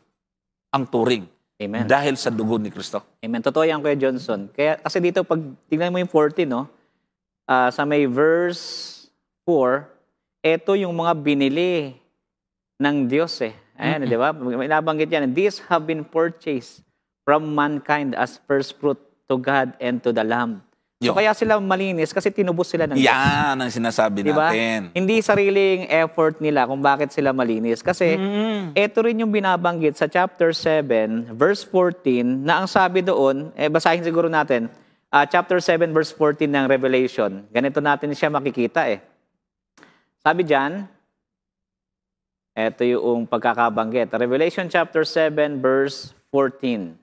ang turing. Amen. Dahil sa dugo ni Kristo. Amen. Totoo yan, Kuya Johnson. Kaya, kasi dito, pag tingnan mo yung 14, no? Sa may verse 4, eto yung mga binili ng Diyos eh. Ayan, di ba? May nabanggit yan. These have been purchased from mankind as first fruit to God and to the Lamb. So kaya sila malinis kasi tinubos sila ng Diyos. Yan ang sinasabi diba? natin. Hindi sariling effort nila kung bakit sila malinis. Kasi ito rin yung binabanggit sa chapter 7, verse 14, na ang sabi doon, basahin siguro natin, chapter 7, verse 14 ng Revelation. Ganito natin siya makikita eh. Sabi dyan, ito yung pagkakabanggit. Revelation chapter 7, verse 14.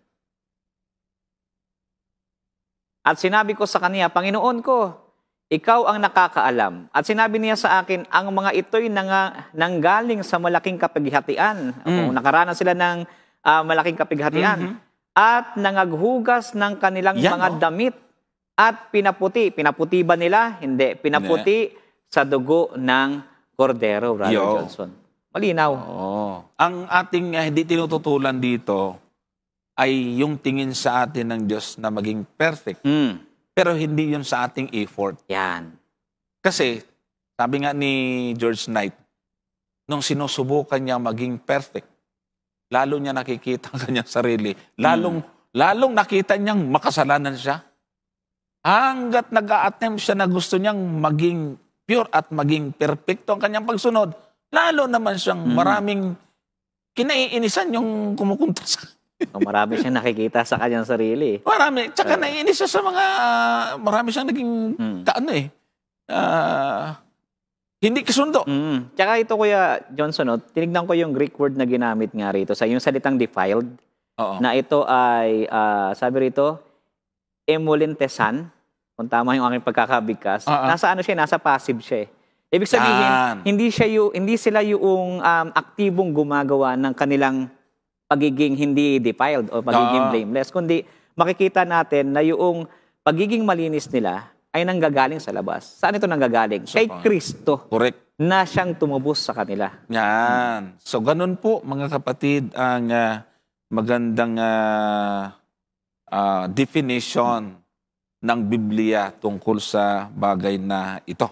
At sinabi ko sa kaniya, Panginoon ko, ikaw ang nakakaalam. At sinabi niya sa akin, ang mga ito'y nanggaling sa malaking kapighatian. Kung nakaranas sila ng malaking kapighatian. At nangaghugas ng kanilang mga damit. At pinaputi. Pinaputi ba nila? Hindi. Pinaputi sa dugo ng kordero, Brother Johnson. Malinaw. Ang ating hindi tinututulan dito ay yung tingin sa atin ng Diyos na maging perfect. Pero hindi yun sa ating effort. Yan. Kasi, sabi nga ni George Knight, nung sinusubukan niya maging perfect, lalo niya nakikita ang kanyang sarili, lalong nakita niyang makasalanan siya. Hanggat nag-a-attempt siya na gusto niyang maging pure at maging perfecto ang kanyang pagsunod, lalo naman siyang maraming kinaiinisan yung kumukunta sa marami siyang nakikita sa kanyang sarili. Marami. Tsaka naiinis siya sa mga, marami siyang naging, hindi kasundo. Tsaka ito, Kuya Johnson, tinignan ko yung Greek word na ginamit nga rito, sa yung salitang defiled, na ito ay, sabi rito, emulintesan, kung tama yung aking pagkakabigkas, nasa ano siya, nasa passive siya eh. Ibig sabihin, hindi sila yung aktibong gumagawa ng kanilang pagiging hindi defiled o pagiging blameless, kundi makikita natin na yung pagiging malinis nila ay nanggagaling sa labas. Saan ito nanggagaling? Kay Kristo. Correct. Na siyang tumubos sa kanila. Yan. So, ganun po, mga kapatid, ang magandang definition ng Biblia tungkol sa bagay na ito.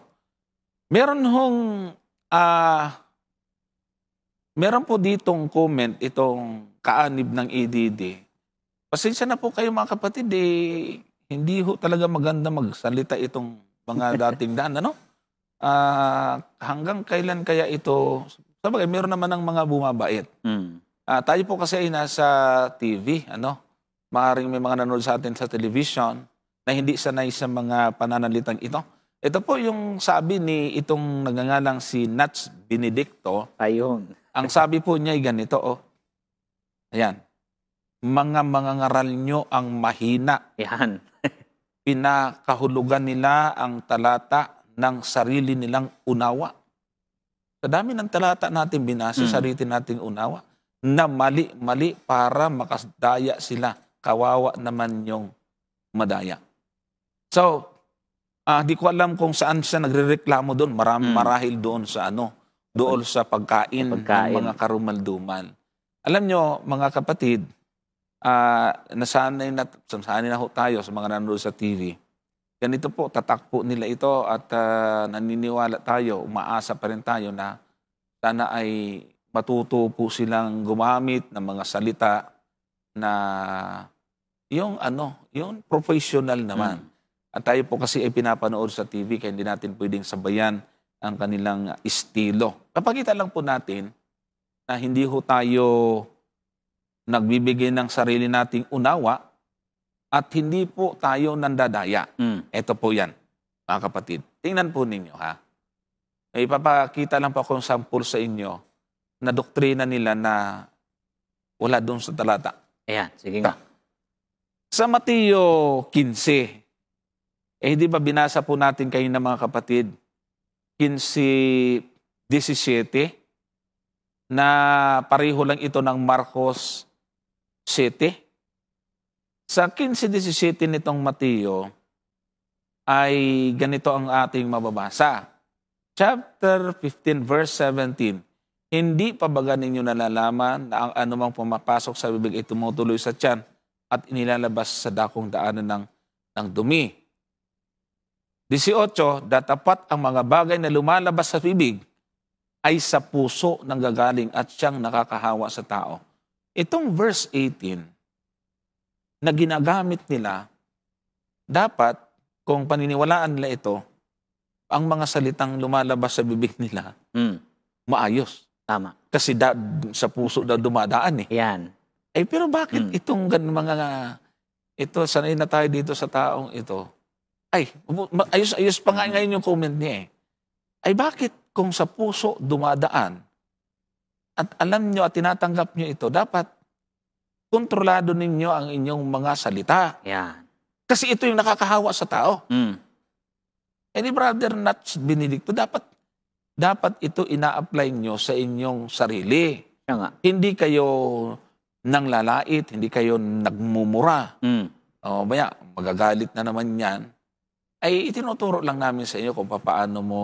Meron po ditong comment, itong kaanib ng EDD. Pasensya na po kayo mga kapatid, hindi ho talaga maganda magsalita itong mga dating daan, ano? hanggang kailan kaya ito, sabagay, meron naman ng mga bumabait. Tayo po kasi ay nasa TV, maaaring may mga nanonood sa atin sa television na hindi sanay sa mga pananalitang ito. Ito po yung sabi ni itong nagngangalang si Nats Benedicto. Ayun. Ang sabi po niya ay ganito, ayan, mga mangangaral nyo ang mahina. Yan. Pinakahulugan nila ang talata ng sarili nilang unawa. Sa dami ng talata natin binasa, sarili nating unawa, na mali-mali para makasdaya sila. Kawawa naman yung madaya. So, di ko alam kung saan siya nagrereklamo doon. Marahil doon sa doon sa pagkain ng mga karumaldumal. Alam nyo, mga kapatid, nasanay na ho tayo sa mga nanonood sa TV. Ganito po, tatak po nila ito at naniniwala tayo, umaasa pa rin tayo na sana ay matuto po silang gumamit ng mga salita na yung professional naman. At tayo po kasi ay pinapanood sa TV kaya hindi natin pwedeng sabayan ang kanilang estilo. Papakita lang po natin na hindi ho tayo nagbibigay ng sarili nating unawa at hindi po tayo nandadaya. Ito po yan, mga kapatid. Tingnan po ninyo, ha. May ipapakita lang po akong sample sa inyo na doktrina nila na wala doon sa talata. Ayan, sige nga. Sa Mateo 15, di ba binasa po natin kayo ng mga kapatid, 15:17, na pareho lang ito ng Marcos 7. Sa 15:17 nitong Mateo, ay ganito ang ating mababasa. Chapter 15, verse 17, hindi pa ba ninyo nalalaman na ang anumang pumapasok sa bibig ay tumutuloy sa tiyan at inilalabas sa dakong daanan ng dumi? 18, datapat ang mga bagay na lumalabas sa bibig ay sa puso nanggagaling at siyang nakakahawa sa tao. Itong verse 18 na ginagamit nila, dapat kung paniniwalaan nila ito, ang mga salitang lumalabas sa bibig nila, maayos. Tama. Kasi sa puso daw dumadaan eh. Yan. Pero bakit itong ito, sanay na tayo dito sa taong ito, ayos pa nga ngayon yung comment niya eh. Ay bakit kung sa puso dumadaan at alam nyo at tinatanggap nyo ito, dapat kontrolado ninyo ang inyong mga salita. Yan. Kasi ito yung nakakahawa sa tao. Ni Brother Nats Benedicto, dapat ito ina-apply nyo sa inyong sarili. Nga. Hindi kayo nanglalait, hindi kayo nagmumura. Baya, magagalit na naman yan. Ay itinuturo lang namin sa inyo kung paano mo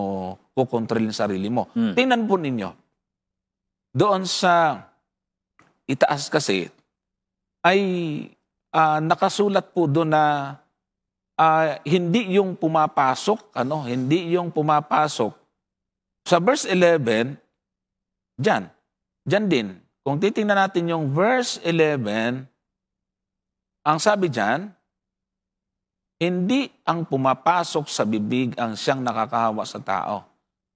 kukontrolin sarili mo. Tingnan po ninyo. Doon sa itaas kasi, ay nakasulat po doon na hindi yung pumapasok, hindi yung pumapasok. Sa verse 11, dyan din. Kung titingnan natin yung verse 11, ang sabi dyan, hindi ang pumapasok sa bibig ang siyang nakakahawa sa tao,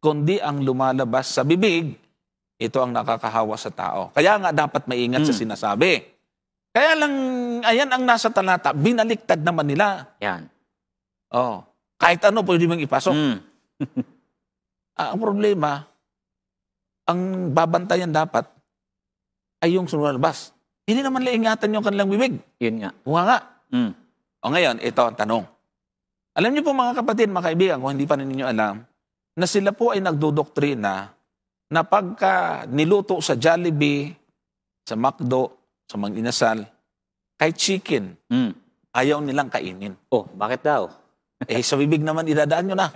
kundi ang lumalabas sa bibig, ito ang nakakahawa sa tao. Kaya nga dapat maingat sa sinasabi. Kaya lang, ayan ang nasa talata, binaliktad naman nila. Yan. Kahit ano pwede mong ipasok. Ang problema, ang babantayan dapat ay yung sumalabas. Hindi naman laingatan yung kanilang bibig. Yun nga. Huwag nga. Ngayon, ito ang tanong. Alam niyo po mga kapatid, mga kaibigan, kung hindi pa ninyo alam, na sila po ay nagdodoktrina na pagka niluto sa Jollibee, sa McDo, sa Mang Inasal, kahit chicken, ayaw nilang kainin. Bakit daw? Sa bibig naman idadaan nyo na.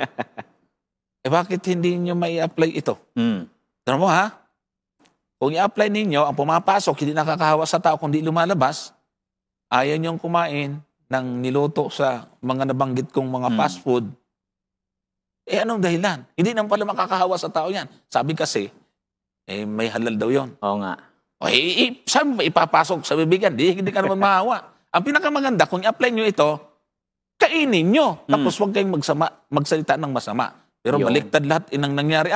Bakit hindi nyo may apply ito? Tanong mo ha? Kung i-apply ninyo, ang pumapasok, hindi nakakahawa sa tao, kundi lumalabas, ayaw nyong kumain ng niluto sa mga nabanggit kong mga fast food, anong dahilan? Hindi naman pala makakahawa sa tao yan. Sabi kasi, may halal daw yon. Oo nga. Saan ba ipapasok sa bibigan? Hindi ka naman mahawa. Ang pinakamaganda, kung i-apply nyo ito, kainin nyo. Tapos huwag kayong magsalita ng masama. Pero Yung- baliktad lahat inang nangyari.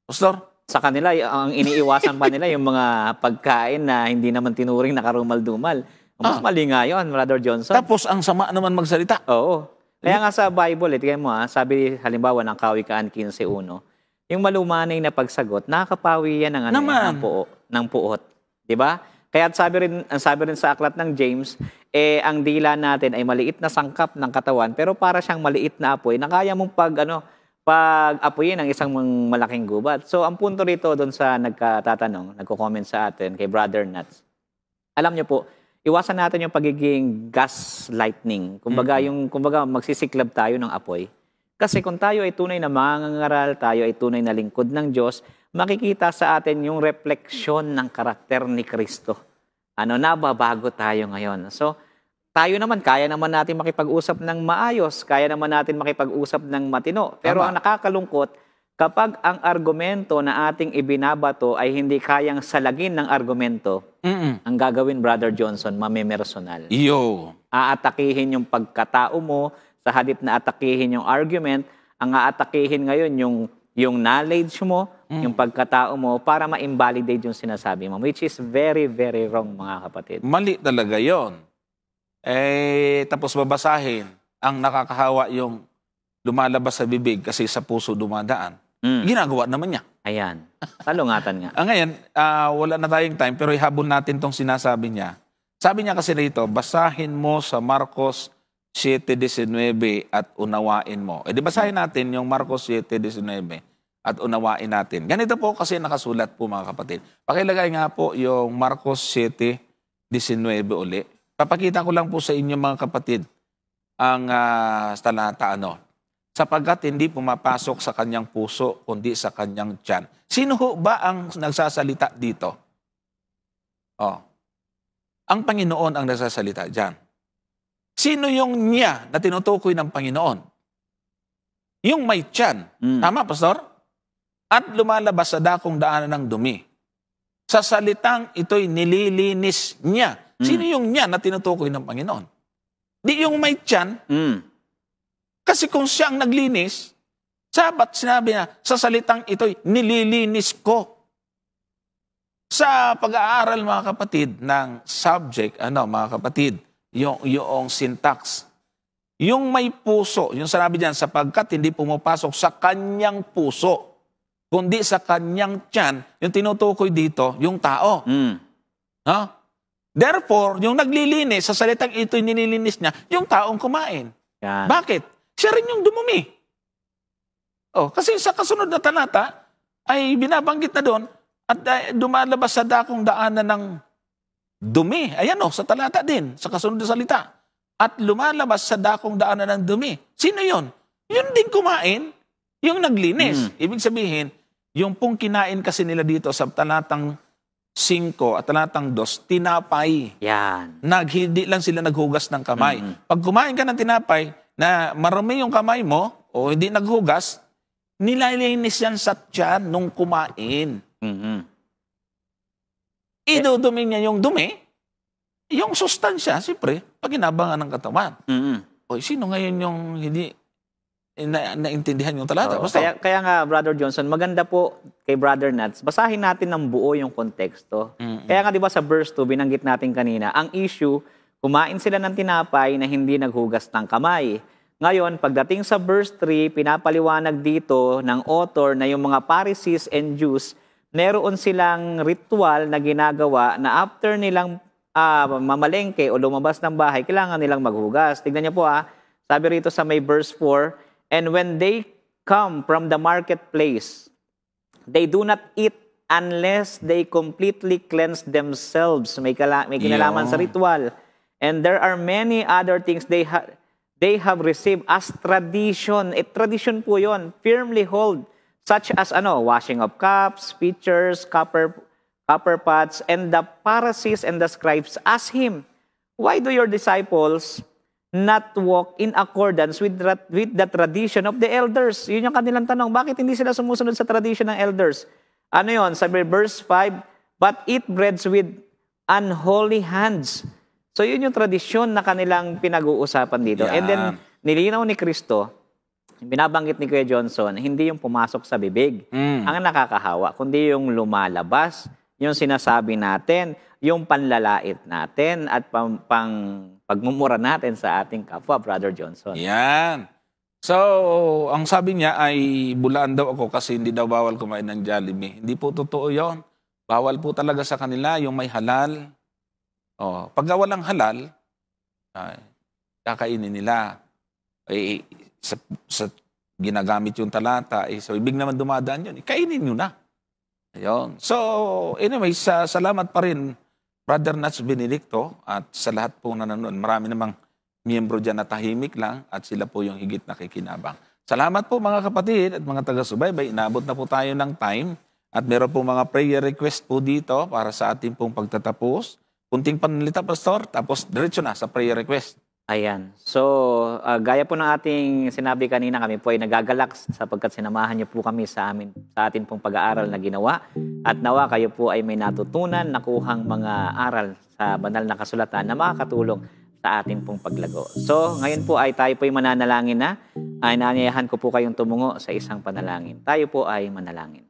Pastor, Sa kanila, ang iniiwasan pa nila yung mga pagkain na hindi naman tinuring na karumal-dumal. Mas mali nga yun, Brother Johnson. tapos ang sama naman magsalita. Oo. Kaya nga sa Bible, tingnan mo sabi halimbawa ng Kawikaan 15:1, yung malumanay na pagsagot, nakakapawi yan ng Naman. ng puot, 'di ba? Kaya ang sabi rin sa aklat ng James, ang dila natin ay maliit na sangkap ng katawan, pero para siyang maliit na apoy na kaya mong pag-apoyin ng isang malaking gubat. So ang punto rito doon sa nagko-comment sa atin kay Brother Nuts. Alam niyo po, iwasan natin yung pagiging gaslighting. Kumbaga magsisiklab tayo ng apoy. Kasi kung tayo ay tunay na mangangaral, tayo ay tunay na lingkod ng Diyos, makikita sa atin yung refleksyon ng karakter ni Kristo. Nababago tayo ngayon. So, tayo naman, kaya naman natin makipag-usap ng maayos, kaya naman natin makipag-usap ng matino. Pero Tama. ang nakakalungkot, kapag ang argumento na ating ibinabato ay hindi kayang salagin ng argumento, ang gagawin, Brother Johnson, mamemersonal. Iyo. Aatakihin yung pagkatao mo, sa halip na atakihin yung argument, ang aatakihin ngayon yung knowledge mo, yung pagkatao mo, para ma-invalidate yung sinasabi mo, which is very, very wrong, mga kapatid. Mali talaga yon. Tapos babasahin, ang nakakahawa yung lumalabas sa bibig kasi sa puso dumadaan. Ginagawa naman niya. Ayan. Salungatan nga. Ngayon, wala na tayong time, pero ihabol natin tong sinasabi niya. Sabi niya kasi rito, basahin mo sa Marcos 7:19 at unawain mo. Di basahin natin yung Marcos 7:19 at unawain natin. Ganito po kasi nakasulat po, mga kapatid. Pakilagay nga po yung Marcos 7:19 uli. Papakita ko lang po sa inyo, mga kapatid, ang talata sapagkat hindi pumapasok sa kanyang puso, kundi sa kanyang tiyan. Sino ho ba ang nagsasalita dito? Ang Panginoon ang nagsasalita dyan. Sino yung niya na tinutukoy ng Panginoon? Yung may tiyan. Tama, Pastor? At lumalabas sa dakong daanan ng dumi. Sa salitang ito'y nililinis niya. Sino yung niya na tinutukoy ng Panginoon? Di yung may tiyan. Kasi kung siya ang naglinis, sabat sinabi niya, sa salitang ito'y nililinis ko. Sa pag-aaral, mga kapatid, ng subject, mga kapatid, yung syntax, yung may puso, yung sinabi diyan, sapagkat hindi pumapasok sa kanyang puso, kundi sa kanyang tiyan, yung tinutukoy dito, yung tao. Therefore, yung naglilinis, sa salitang ito'y nililinis niya, yung taong kumain. Yan. Bakit? Siya rin yung dumumi. Kasi sa kasunod na talata, ay binabanggit na doon, at dumalabas sa dakong daanan ng dumi. Ayan sa talata din, sa kasunod na salita. At lumalabas sa dakong daanan ng dumi. Sino yun? Yun din kumain, yung naglinis. Ibig sabihin, yung pong kinain kasi nila dito sa talatang 5 at talatang 2, tinapay. Yan. Hindi lang sila naghugas ng kamay. Pag kumain ka ng tinapay na marami yung kamay mo o hindi naghugas, nililinis yan sa tiyan nung kumain. Idudumi niya yung dumi, yung sustansya, siyempre, pag inabangan ng katawan. Sino ngayon yung hindi naintindihan yung talata? Kaya nga, Brother Johnson, maganda po kay Brother Nuts, basahin natin ng buo yung konteksto. Kaya nga, di ba sa verse 2, binanggit natin kanina, ang issue, kumain sila ng tinapay na hindi naghugas ng kamay. Ngayon, pagdating sa verse 3, pinapaliwanag dito ng author na yung mga Pharisees and Jews, meron silang ritual na ginagawa na after nilang mamalengke o lumabas ng bahay, kailangan nilang maghugas. Tignan niyo po sabi rito sa may verse 4, and when they come from the marketplace, they do not eat unless they completely cleanse themselves. May kinalaman sa ritual. And there are many other things they have received as tradition. Tradition po yun. Firmly hold. Such as washing of cups, pitchers, copper pots, and the Pharisees and the scribes asked him, why do your disciples not walk in accordance with the tradition of the elders? Yun yung kanilang tanong. Bakit hindi sila sumusunod sa tradition ng elders? Ano yun? Sabi verse 5, but eat breads with unholy hands. So yun yung tradisyon na kanilang pinag-uusapan dito. Yan. And then, nilinaw ni Kristo binabanggit ni Kuya Johnson, hindi yung pumasok sa bibig ang nakakahawa, kundi yung lumalabas, yung sinasabi natin, yung panlalait natin at pagmumura natin sa ating kapwa, Brother Johnson. Yan. So, ang sabi niya ay bulaan daw ako kasi hindi daw bawal kumain ng Jollibee. Hindi po totoo yon. Bawal po talaga sa kanila yung may halal. Pagka walang halal, kakainin nila. Sa ginagamit yung talata, so ibig naman dumadaan yun, kainin nyo na. Ayun. So, anyway, salamat pa rin, Brother Nats Benedicto, at sa lahat po na nanonood. Marami namang miyembro dyan na tahimik lang at sila po yung higit na kikinabang. Salamat po mga kapatid at mga taga-subaybay. Inabot na po tayo ng time at meron po mga prayer request po dito para sa ating pong pagtatapos. Kunting panalita, Pastor, tapos diretso na sa prayer request. Ayan. So, gaya po ng ating sinabi kanina, kami po ay nagagalak sapagkat sinamahan niyo po kami sa atin pong pag-aaral na ginawa. At nawa kayo po ay may natutunan, nakuhang mga aral sa banal na kasulatan na makakatulong sa atin pong paglago. So, ngayon po ay tayo po ay mananalangin na. Ay naanyayahan ko po kayong tumungo sa isang panalangin. Tayo po ay manalangin.